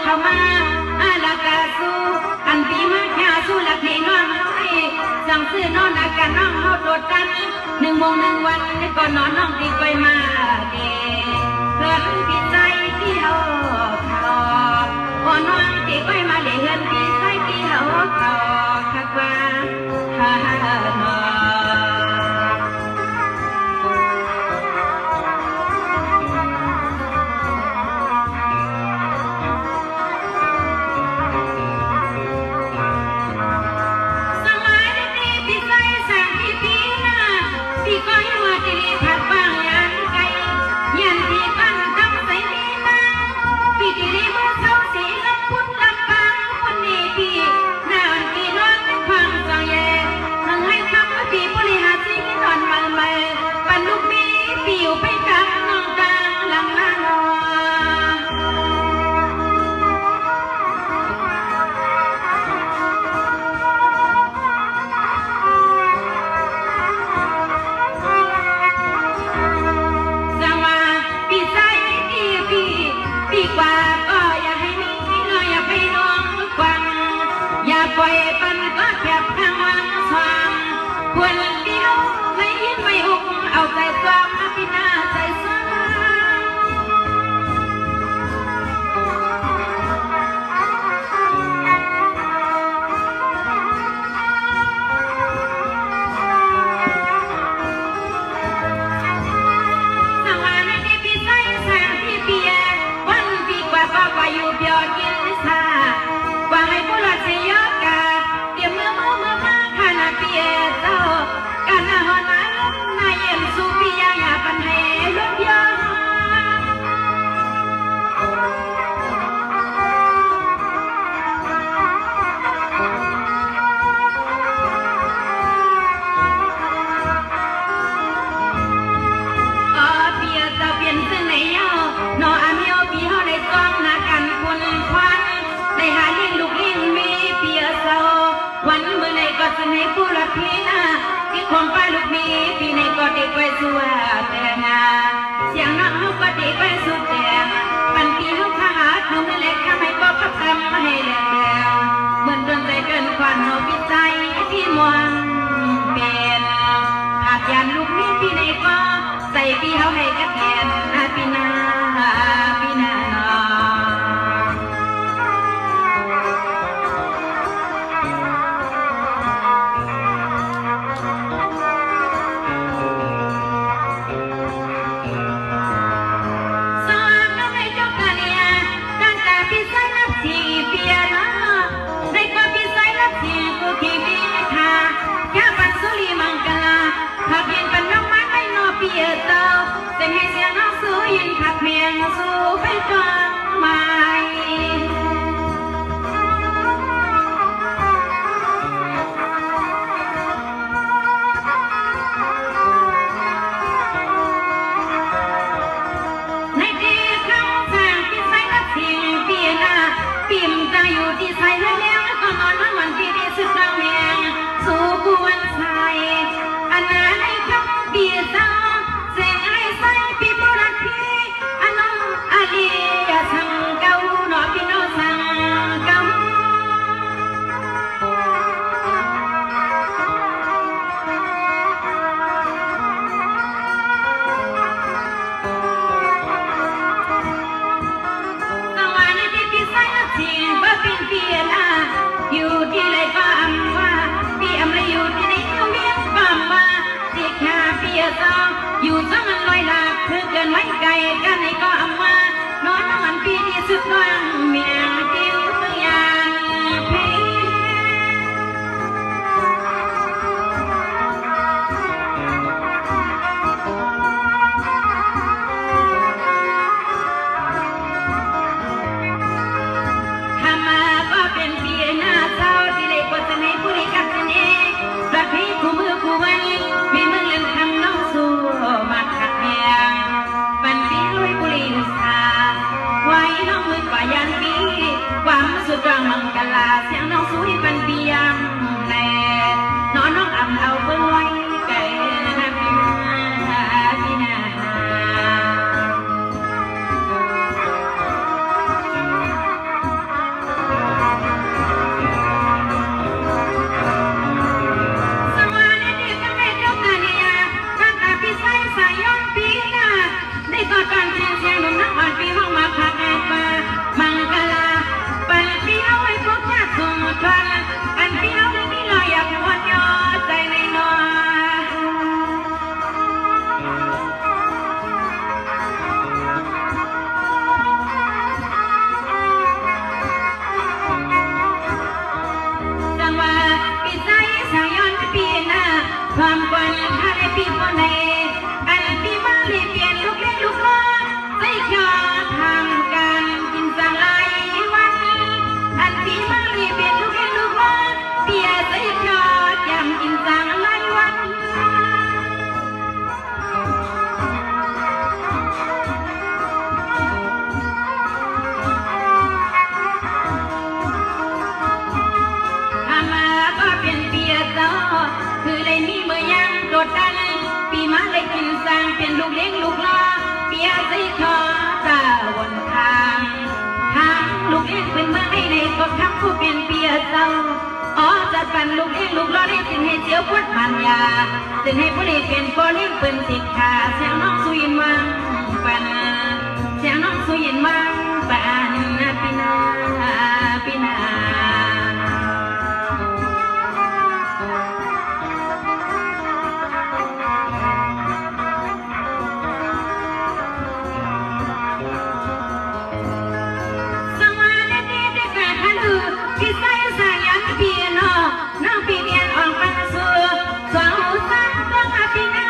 เข้ามาอาลากาสู้อันปีมาแค่สู้หลักในน้องให้สั่งซื้อนอนอาการน้องเขาโดดกัน1 โมง 1 วันก็นอนน้องตีก้อยมาเด้เพื่อนพี่ใจที่เขาอ่อนน้องตีก้อยมาเดือนพี่ใจที่เขาคักว่าฮ่าฮ่าน้อง วันเมื่อในก็จะในผู้ละพี่นาที่ความป้าลูกมีพี่ในก็ติดไว้สัวแต่นาเสียงน้องเขาก็ติดไว้สุดแต่ปันปีเขาขาหาเขาไม่เล็กทำให้ป๊อปทำให้แหลกแล้วเหมือนจนใจเกินควันเอาพิใจที่มองเป็นหากยันลูกมีพี่ในก็ใส่พี่เขาให้กระเทียนพี่นาพี่นาแต่ให้เสียงน้องสู้ยินขัดเมียงสู้ไปฟังใหม่ในที่คำสั่งที่ใส่นักเสียงเปียนาปิ่มจะอยู่ที่ใส่แล้วแล้วก็นอนน้ำมันที่ดีสุดดังเมียงสู้กวนใส่อันนั้นในคำเปียซาอยู่ที่ไรก็อำว่าพี่อำเลยอยู่ที่ไหนก็เวียนบ้ามมาที่ขาพี่ซองอยู่ซองมันลอยหลักคือเกินไว้ไกลกันไหนก็อำว่านอนนอนพี่ที่สุดกว้างเมียติ้วเมื่อยานเพสุดกลางมังกลาเสียงน้องสุยปันเบียมแน่นอนน้องอ่ำเอาเบิ้งไว้ไก่นะพี่นาพี่นาสวัสดีกันแม่เจ้าตาเนี่ยกันตาพี่ใส่สายย้อนปีนาได้กอดกันเสียงเสียงหนุ่มนักอ่อนปีห้องมาพักแอบมามังกลาอันพี่น้องไม่มีรอยอยากวนยอใจในนอจังว่าพี่ใจสาวย้อนปีหน้าความกวนถ้าได้พี่คนไหนอันพี่มาเลยเปลี่ยนลูกเล็กลูกน้อยใจขอทำการกินสังไรวันอันพี่มาเลยเปลี่ยนลูกเล็กลูกน้อยเปียใจขอจำกินสังไรวันคือได้มีเมื่อยังโดดดันปีมาเลยกินสังเป็นลูกเลี้ยงลูกล้อเปียใจขอตาวนทางลูกเลี้ยงเป็นเมื่อให้ในก็ทำผู้เป็นเปียเจ้าอ๋อจะปั่นลูกเลี้ยงลูกล้อได้จึงให้เจียวพุทธมันยาจึงให้ผู้เลี้ยงเป็นผู้เลี้ยงเป็นสิกขาเสียงน้องสุยินวังปันเสียงน้องสุยินวังปันพี่นาพี่นาพี่ใส่สายยันเปียโนน้องปีเดียนออกปันสูสองหูสามต้องอาปีนา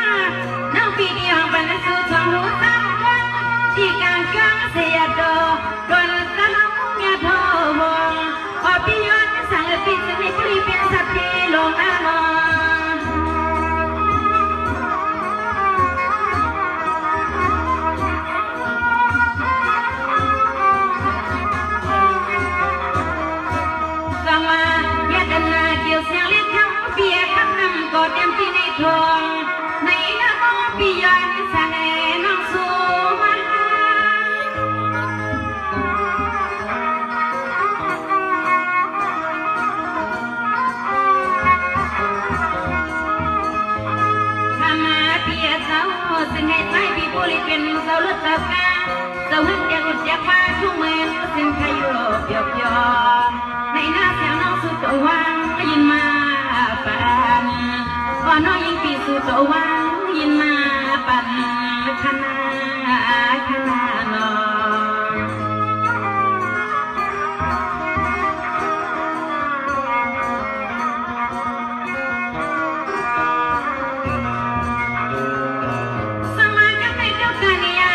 น้องปีเดียนออกปันสูสองหูสามต้องที่การกังเสียด ทองในน้ำปียันแสงน้องสูมาทำมาเพียเสาซึ่งให้ใจพี่ผู้ลิเป็นเสาเลือดเสากาเสาหันจะอุดจะฟ้าทุ่งเมืองซึ่งใครอยู่เปียกยอในหน้าเสียงน้องสุดตัววางยินมาปานก่อนน้องยิงปีสุดตัววางยินมาปันขนานอสมากันในเจ้ากันเนี่ย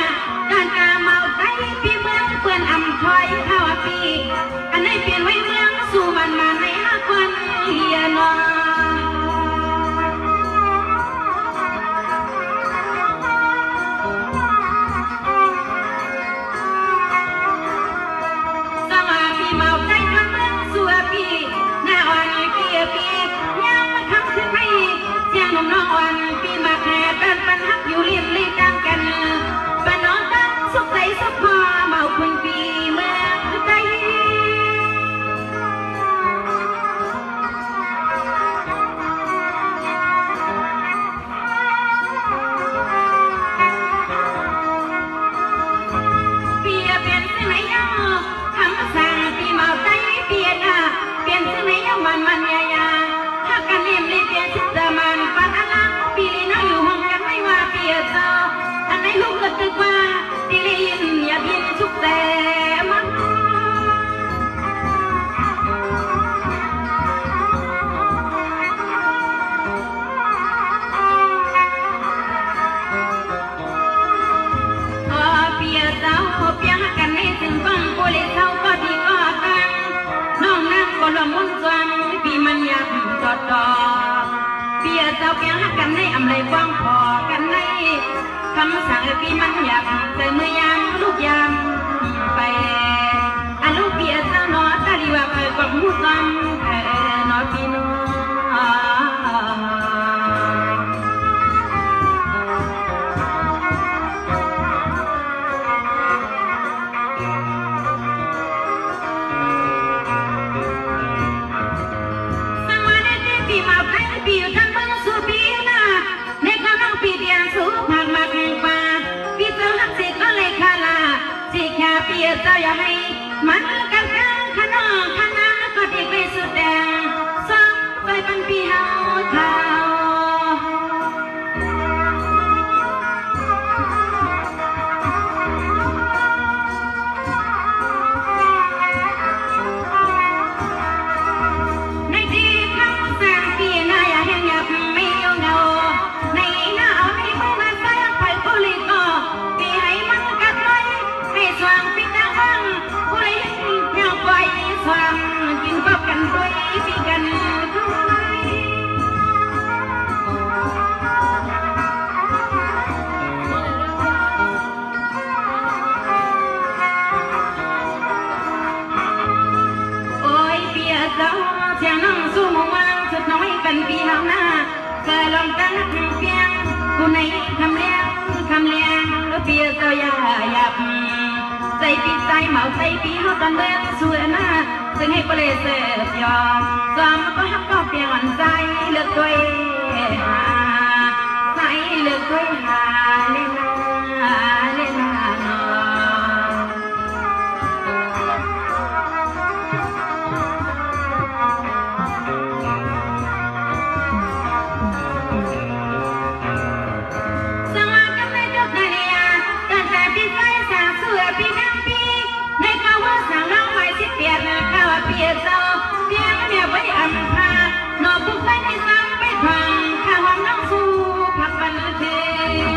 การกาเมาใจพี่เมืองเปื่อนอ่ำถอยเข้าปีอันไหนเปลี่ยนไว้เมืองสู่มันมาในห้าคนเฮียนอน้องวันปีมาแค่เป็นปัญหาอยู่ริมลีดังกันปน้องตั้งสุขใจสุขพอเมาคุณปีเมื่อใจปีเปลี่ยนสิ่งไหนยังทำสั่งปีเมาใจเปลี่ยนเปลี่ยนสิ่งไหนยังมันยาถ้ากันริมลีเปลี่ยนสิ่งเดิมมันปัญหาปีลีน้อยอยู่ห้องกันไม่ว่าเปียเจ้าอันไหนลูกก็ตึกว่าตีลีนอย่าบินชุกแต่มันเปียเจ้าเปียกันในสิ่งฟังโปลิเท่าก็ดีก็ตังน้องนั่งก็ลมมุ่นจวนปีมันยับดอเปียเจ้าเปียกันในอำไรฟังพอกันในคำสั่งปีมันยับแต่เมื่อยามลูกยามไปอันลูกเปียเจ้าน้อตาลีว่าเคยกบมุดซ้ำน้อพี่น้อเปียเจ้าอย่าให้มันกันขนมขนาก็ดีไปสุดแดงซ้ำไปเป็นปีเฮาเท้าในที่คำสั่งปีหน้าอย่าเห็นอย่าไม่ยงเงาในหน้าเอาให้ไม่มาใส่ไปโพลิโกปีให้มันกัดไว้ให้สว่างปีหน้าฟังผู้ใดเงาไปสว่างกินพบกันด้วยปีกันโอ้ยเปียเจ้าเสียงน้องสู้มวางสุดน้อยกันปีเฮาหน้าเคยลองกันเพียงผู้ในคำเลี้ยงแล้วเปียเจ้าอย่าหยับใจปีใจเมาใจปีเฮาตอนเดินสวยหน้าซึ่งให้เปลเสพยอมจอมก็ฮักก็เปลี่ยนใจเลือกด้วยหาใจเลือกด้วยหาเล่นหน้านอเปียข้าวเปียเจ้าเปียเมียไว้อำพาหนอผู้ใส่ในซ้ำไปทางข้าวน้องสู้ผักบันเทิง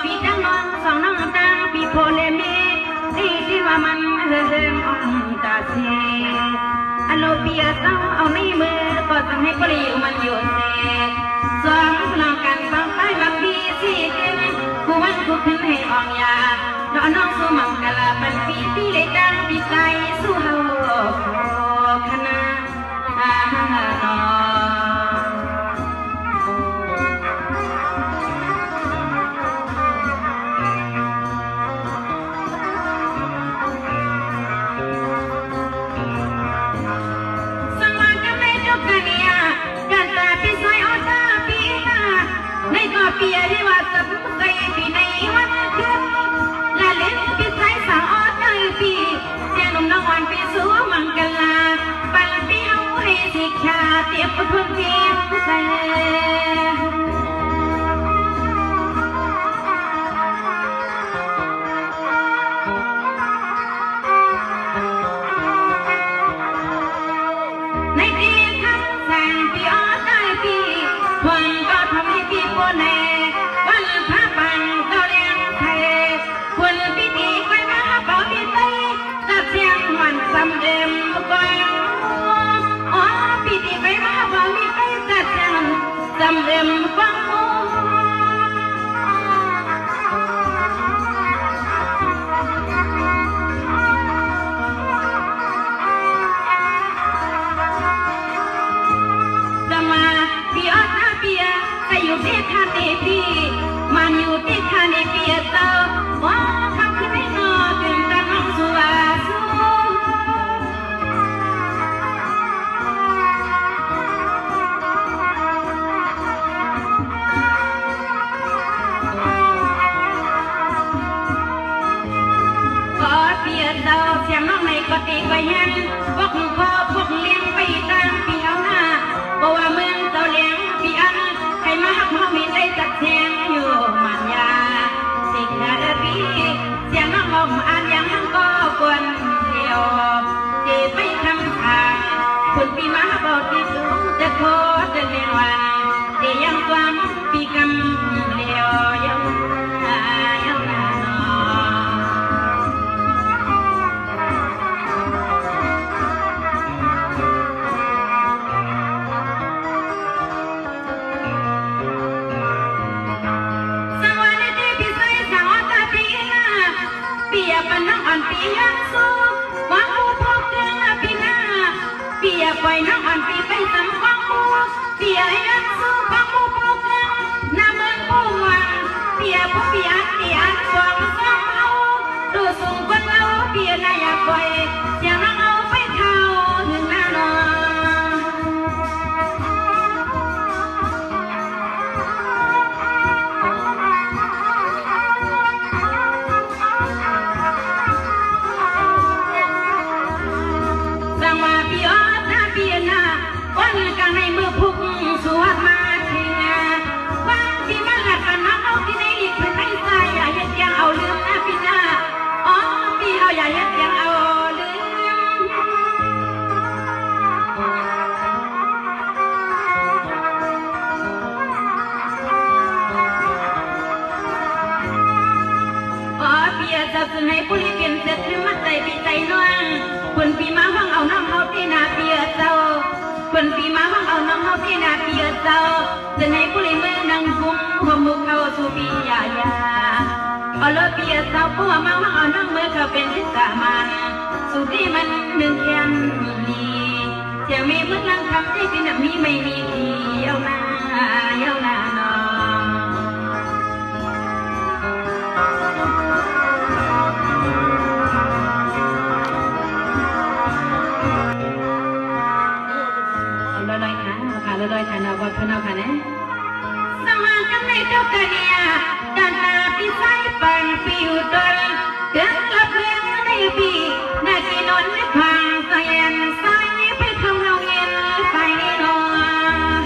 ปีจังน้องสองน้องจังปีโพเลมีดีที่ว่ามันเฮิมอ่อนตาเสียอโลเปียเต้าเอาในมือก็ต้องให้ปลิวมันอยู่เสียสองน้องกันฟังไปแบบดีสิเกินกูวันกูขึ้นให้อ่อนยาน้องสู้มังกะลาเป็นปีเลยจังปีไก่สู้เฮาคณะเปียที่ว่าจะพูดใจปีในวันคืนและเล่นปีใช้สาวอ้อใจปีเสียงนมน้องวันปีสู้มังกลาปันปีเอาให้สิกขาเตียบพุ่งปีใส่ในปีคำแสงปีอ้อใจปีวันก็ทำให้ปีโปนแน่วันพระบังเจ้าเลี้ยงไทยคุณปีดีไปมาเป่าปีไตจับเสียงมันสำเร็จก่อนอ๋อปีดีไปมาเป่าปีไตจับเสียงสำเร็จก่อนอยู่ที่คาเนปีมันอยู่ที่คาเนปีเต้าว่าทำขึ้นให้นอถึงจะน้องสุราสูก็เปียเต้าเสียงน้องในก็ตีก็ยันพวกพ่อพวกเลี้ยงไปตามปีเอาหน้าเพราะว่าเมืองเต้าเลี้ยงปีอันใครมาหักมามีได้จัดเสียงอยู่มันยาสิกาปีเสียงน้องอมอ่านยังนั่งก็กวนเดียวเจ็บไม่ทำทางคุณปีมาบอกที่สูงจะโคจะเรียนวันเดียังความปีกำเลียวยังยังนปนังอ่อนปียังสู้หวังผู้พบเดือนปีหน้าเปียปล่อยน้องอ่อนปีไปสัมฟังผู้เปียยังสู้หวังผู้พบเดือนน้ำเมืองผู้หวังเปียผู้เปียเปียสวงสองเอาดูสูงกว่าเราเปียนายปล่อยเสียงน้องเอาไปเท่าถึงหน้านวันกลางในมือพุ่งสวดมาทิ้งวันที่มาหลัดกันน้องเอาที่ในหลีกเป็นไอ้ใจอย่าเย็ดยังเอาลืมนะพี่นาอ๋อพี่เอาอย่าเย็ดยังเอาลืมอ๋อพี่จะสื่อให้ผู้ลี้เปลี่ยนเสร็จหรือมัดใจปีใจน้องคนปีมาห้องเอาน้องเอาที่นาเปียเจ้าคนปีมาห้องเอาน้องเขาที่นาเปียเจ้าจะให้ผู้ลี้มือนั่งคุ้มหัวมุกเขาสู่ปียายาเอาเลยเปียเจ้าผู้มาห้องเอาน้องมือเขาเป็นทิศมันสู่ที่มันหนึ่งแค่นี้เสียงมีมือนั่งทำใจที่นับมีไม่มีทีเย้าหน้าเย้าหน้าน้องลอยๆค่ะนะว่าเพื่อนเอาค่ะนะสมากันในเจ้ากันเนี่ยกันนาปีไซปันปีอุดรเดินกลับเรียนในปีนาทีนนท์พังใส่ยันใส่ไปทำเราเย็นไปนอน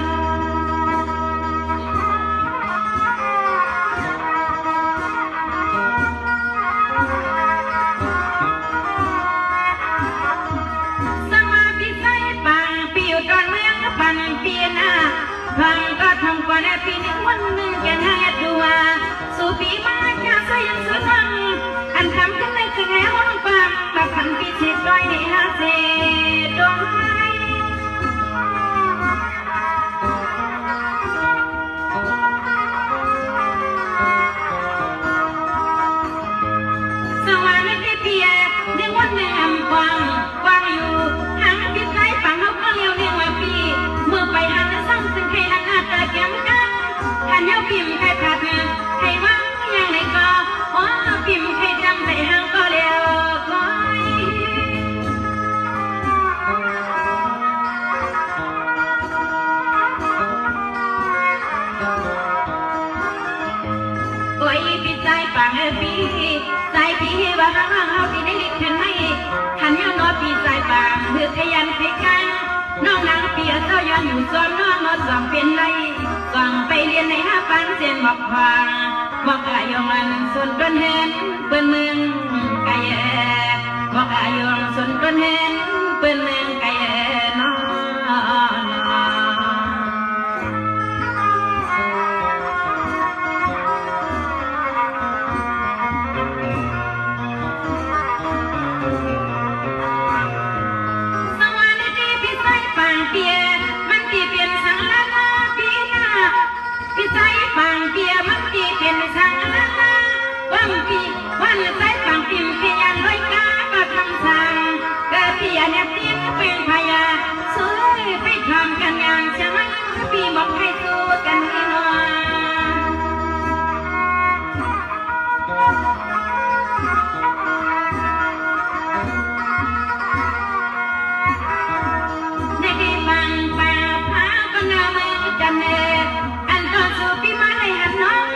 อ้ยพี่ใจปังพี่ใจพี่ว่าห้างเฮาพี่ได้ลิขิตให้ขันย้อนนอพี่ใจปังเพื่อขยันขยันน้องนางเปียเจ้าย้อนอยู่ซ้อมน้องมาซ้อมเป็นไรซ้อมไปเรียนในห้าปันเส้นบอกพางบอกกายองอันส่วนต้นเห็นเปิ้นเมืองกายบอกกายองส่วนต้นเห็นเปิ้นเมืองกายน้องพี่ใจปังเปียมันดีเป็นสังวันปีวันใจปังปิมขยันร้อยกาก็ทำสังกะเปียเนี่ยเตียนเป็นพยาสวยไปทำกันงานจะไม่ปีบอกให้สู้กันแน่นอนในดีปังป่าพาก็นามือจันเนสู่ปีมาในหันน้อง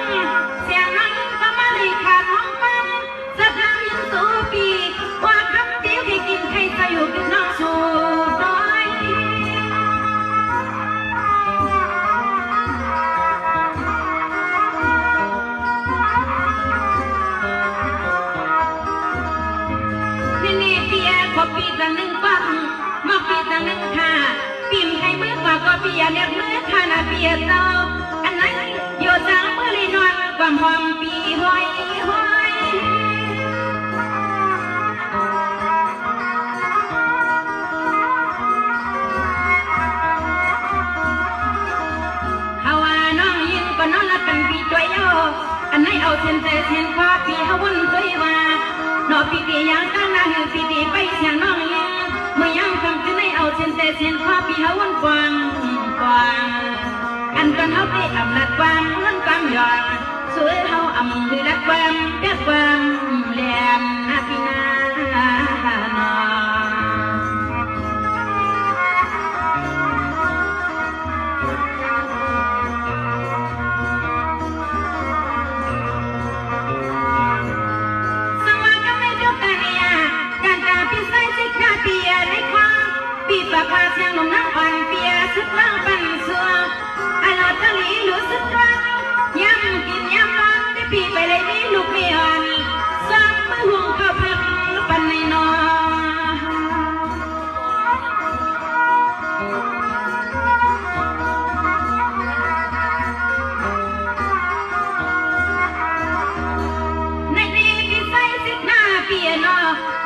เสียงนั้นก็มาเลยขาดห้องฟังสะพานยินสู่ปีว่าคำเดียวให้กินใครจะอยู่กับน้องสู่น้อยนี่เปียขอปีตั้งหนึ่งฟังมาปีตั้งหนึ่งค่ะปีมให้มือกว่าก็เปียเรียกมือค่ะนะเปียเจ้าอันนั้นโยจางเมื่อเลยนอนความหอมปีห้อยห้อยเขาว่าน้องยินก็น้องรักกันปีด้วยโยอันไหนเอาเส้นใจเส้นคว้าปีเขาวนด้วยว่าน้องปีตียังตั้งหน้าหือปีตีไปเสียงน้องยินเมื่อยังคำคือไหนเอาเส้นใจเส้นคว้าปีเขาวนกวางกวางอันกันเขาไปอำนาจความเงินความหยอดสวยเขาอำคือรักความเปียกความแหลมนาพีนาสังวาก็ไม่เดียวกันเนี่ยการตาพี่ใส่สิกาเปียในความปีปากพาเสียงลงน้ำอ่อนเปียสุดล่างปันสัวอันเราตะลีรู้สึกว่าย้ำกินย้ำนอนที่ปีไปเลยนี่ลูกไม่อ่อนซ้ำมือห่วงข้าวพักปันในนอนในดีพี่ใส่สิหน้าเปียนอ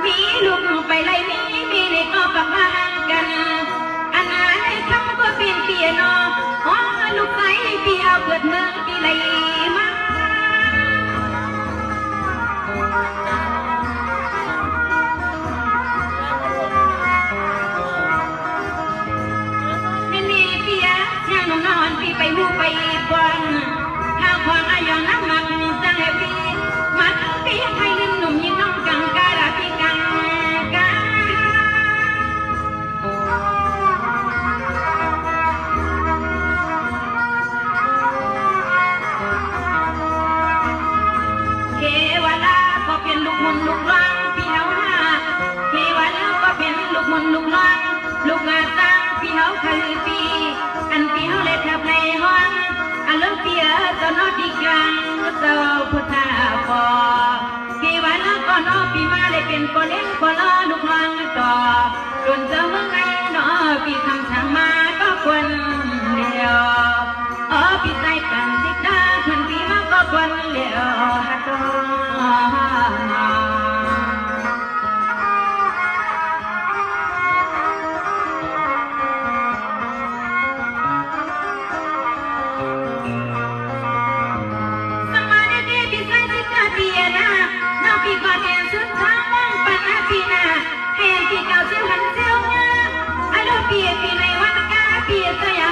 มีลูกไปเลยนี่มีในก็ปักมาห่างกันอันนั้นให้ทำก็เป็นเปียนอลูกใส่ปีเอาเกิดเมืองปีไหลมานี่ปียเสียงนอนปีไปหูไปกวางข้าวควางอายองน้ำมันจังเลยปีมาทั้งปีให้ลืมหนุ่มยิงน้องกังกาลาปีกังกาเป็นลูกมุนลูกล่างพี่เฮาหาเทวันก็เป็นลูกมุนลูกล่างลูกงาตั้งพี่เฮาคือปีอันพี่เฮาเล็ดแถบในห้องอันเลิกเปียจะนอดีกันเจ้าพุทธาปอเทวันก็นอพี่มาเลยเป็นคนเล่นคนล้อลูกล่างต่อจนเจอเมื่อไงนอพี่ทำช่างมาก็ควรเดียวพี่ใจปันสิดาคนพี่มาก็ควรเดียวฮัตโตพี่ก็เห็นสุดท้ายว่างปันอาปีนาเห็นพี่เก่าเสียวหันเสียวเงาไอ้ลูกพี่ในวันกาพี่สยาม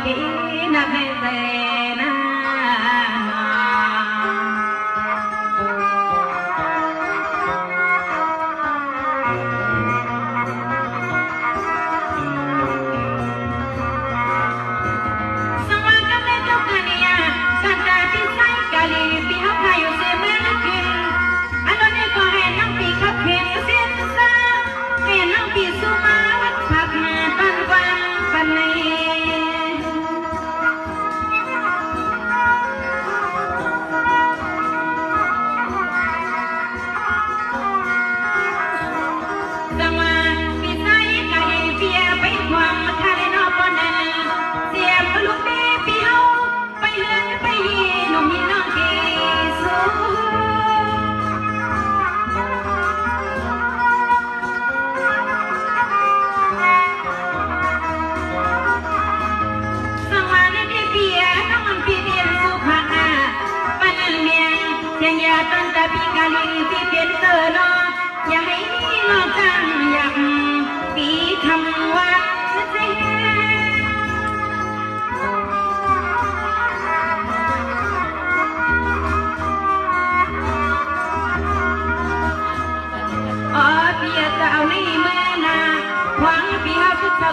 กีนักให้เสนา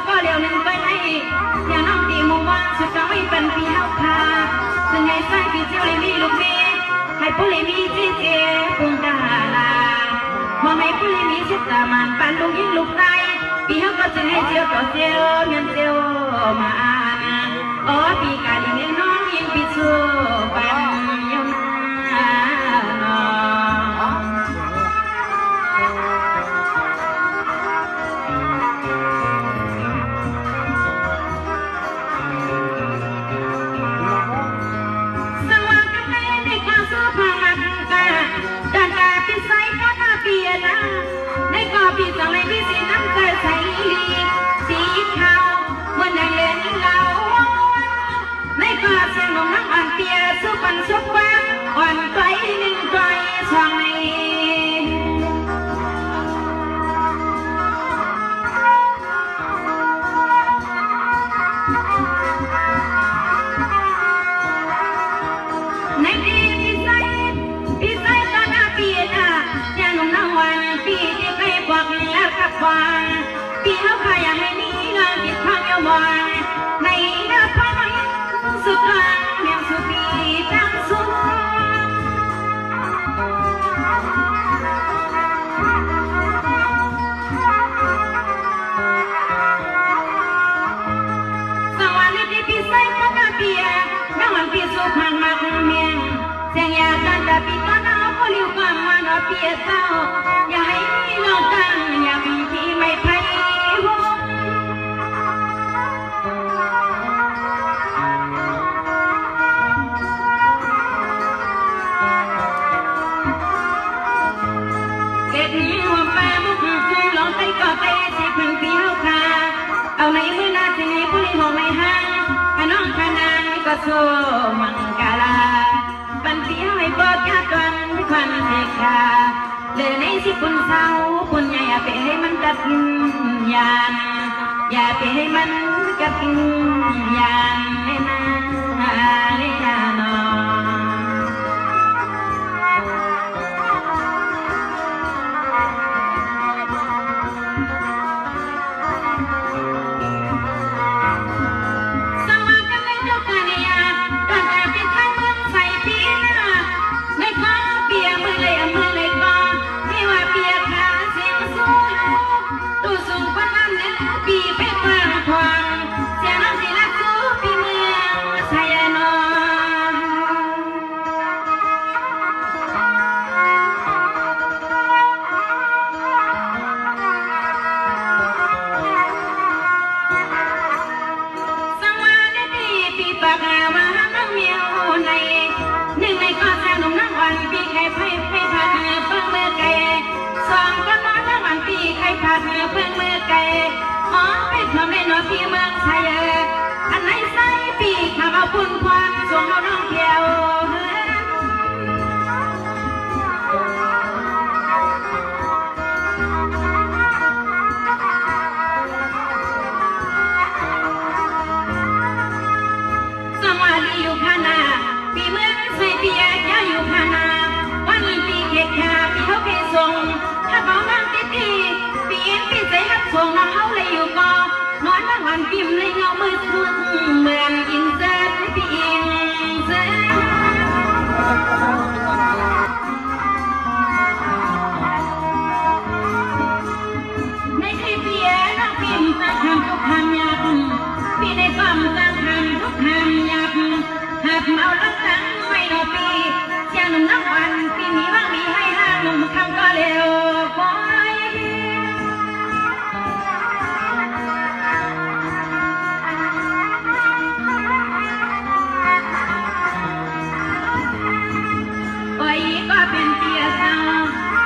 ก็เร็วหนึ่งไปไหนอย่าน้องตีมุมว่าสุดจะไม่เป็นพี่เฮาคาซึ่งไงใส่พี่เจ้าเลยมีลูกเมียให้ผู้เลยมีเจ๊เจ๊ปุงดาลามองให้ผู้เลยมีเช็ดตามันปันลูกยิ่งลูกใจพี่เฮาก็จะให้เจียวต่อเจียวเงินเจียวมาอ๋อพี่กาลิเงินน้องยิ่งพี่สู้ปันยมพี่สั่งเลยพี่สีน้ำเกลือใสสีขาวเหมือนดังเล่นเหลาในกอดเสียงนมน้ำอ่อนเปียสุปันสุปังอ่อนไกลหนึ่งไกลช่องในดีพี่ใส่ตอนหน้าปีน่ะยังนมน้ำวันปีที่ไปบอกแล้วกับฟังพี่เขาพยายามให้นี้เราติดความยาววันในหน้าพนังสุดกลางเมียงสุปีตั้งสูงสวัสดีพี่ใส่ก็มาเปียน้ำมันพี่สุพรรณมาเมียงเสียงยาตันแต่พี่ก็น้าก็ลิ้วความมันว่าเปียเศร้าอย่าให้เราตั้งอย่ามีที่ไม่ไพ่หุ่นเกล็ดนี้หัวปลาบุกฟูลองใส่ก็เตะสิพึ่งปีเฮาคาเอาในมือนาทีนี้ผู้ลี้หงในห้างขน้องขนางก็โซมังกาลาปันปีเฮาให้เปิดยากันควันเสกาเดินในสิปุ่นเศร้าปุ่นอย่าไปให้มันกัดยานอย่าไปให้มันกัดยานเลนาเลนานอสมัครกันเลยเจ้ากันเนี่ยตั้งแต่เป็นไทยเมืองใส่ปีน่ะในข้อเปียมือเลยมือเลยก่อนที่ว่าเปียขาเสียงสู้ตู้สูงกว่านั้นเนี่ยปีไปกลางทางเสียน้องที่รักสู้ปีเมืองไทยนอสังวาได้ดีปีปากมาน้องเมียวในหนึ่งในก็แซงหนุ่มน้ำวันปีไข่ไผ่ไผ่ผัดเนื้อเพิ่งมือไก่สองก็น้องน้ำวันปีไข่ผัดเนื้อเพิ่งมือไก่อ๋อไปทำในนอปีเมืองไทยอันไหนใส่ปีข้าเอาปุ่นควันส่งเอาน้องเที่ยวส มืดมุดเหมือนอินเสิร์ตพี่อิงเสิร์ในคลิปเปียน้องพิมพ์ตั้งคำทุกคำยับพี่ในความตั้งคำทุกคำยับหับเอาลักตั้งไม่รอปีเสียงหนุ่มน้ำวันปีนี้ว่างมีให้ห้างหนุ่มคำก็เร็วคอยก็เป็นเตียสาว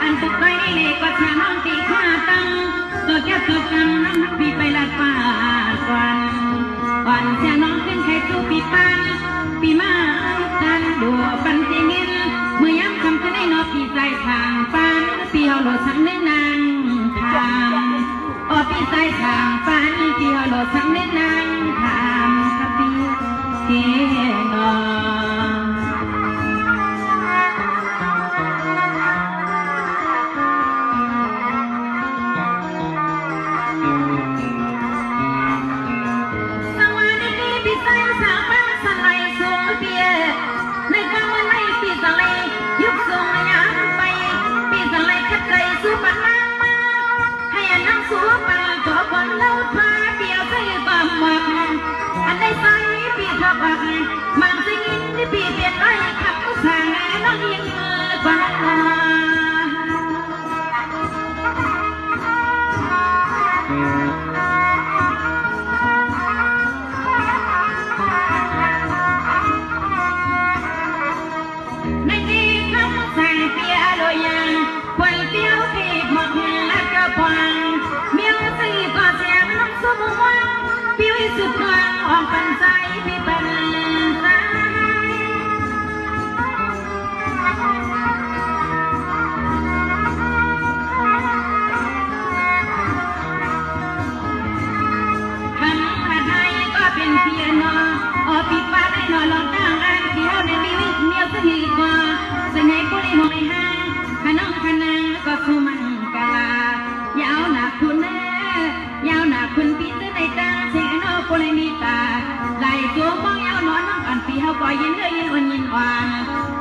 อันตุกไปนี่ก็ชาน้องตีข้าตั้งก็แค่ตกกันน้ำพี่ไปละป่าวันชาน้องขึ้นใครสู้ปีปันปีมาดันดัวปันเตียงินเมื่อย้ำคำจะได้นอพี่ใจทางปันพี่เอาโลสังได้นางทางพี่ใจทางปันพี่เอาโลสังได้นางทางกะเบียเกนอมันจะยินที่พี่เปลี่ยนไรขับก็สั่งน้องยังเมื่อกว่าในที่เขาสั่งเปียโดยยังควันเปียวที่หมดและกระปังเมียวสีก็เสียงน้องสมวังพี่วิสุทธิ์กลางออกปันใจพี่ปันเป็นเพียนอปีป้าได้นอนลองตั้งอันเดียวในมีวิเมียวสนิทกว่าเสน่ห์ผู้ในห้องในห้างขนมขนังก็สู้มันกะลายาวหนักคุณแน่ยาวหนักคุณพี่ซื้อในตาเสียงนอผู้ในมีตาไหลจูบมองยาวนอนน้องอ่อนปีเขาก็ยินเลยยินอ่อนยินอ่อน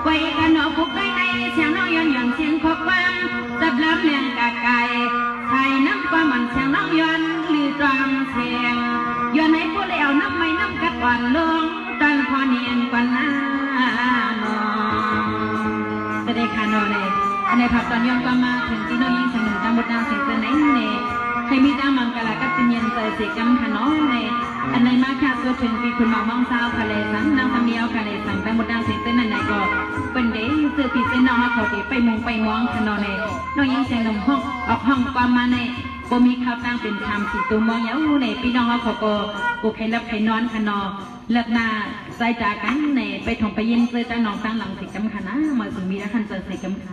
ไว้กันนอคุกได้ในเสียงน้องย้อนหย่อนเสียงขบความจับล้ำเลี้ยงกะไก่ไทยน้ำความมันเสียงน้องย้อนหรือตรามเสียงย้อนให้ผู้เลี้ยวน้ำไม่น้ำกัดวันลงตันพอเนียนกว่าน้านอจะได้ขานอเลยอันในผับตอนย้อนก็มาถึงที่น้องยิงสนุนตามบทนางเสียงเตือนไหนเนี่ยให้มีตามมังกรกัดเป็นเย็นใจเสียกำขานอเลยอันในมาค่ะส่วนถึงปีคุณหมอมองสาวทะเลสังนางสมีเอาทะเลสังตามบทนางเสียงเตือนไหนก็เป็นเด็กซื้อปีเส้นน้องเขาไปมงไปมองขานอเลยน้องยิงเสียงนมห้องออกห้องความมาในบ่มีข้าวตั้งเป็นชามสีตัวมองเย้าในพี่น้องเขาก็กูใครรับใครนอนขนอเลิกหน้าใจจากกันในไปถงไปยินเจอจ้าน้องตั้งหลังสีกำขนะมาถึงมีแล้วคันเจอสีกำข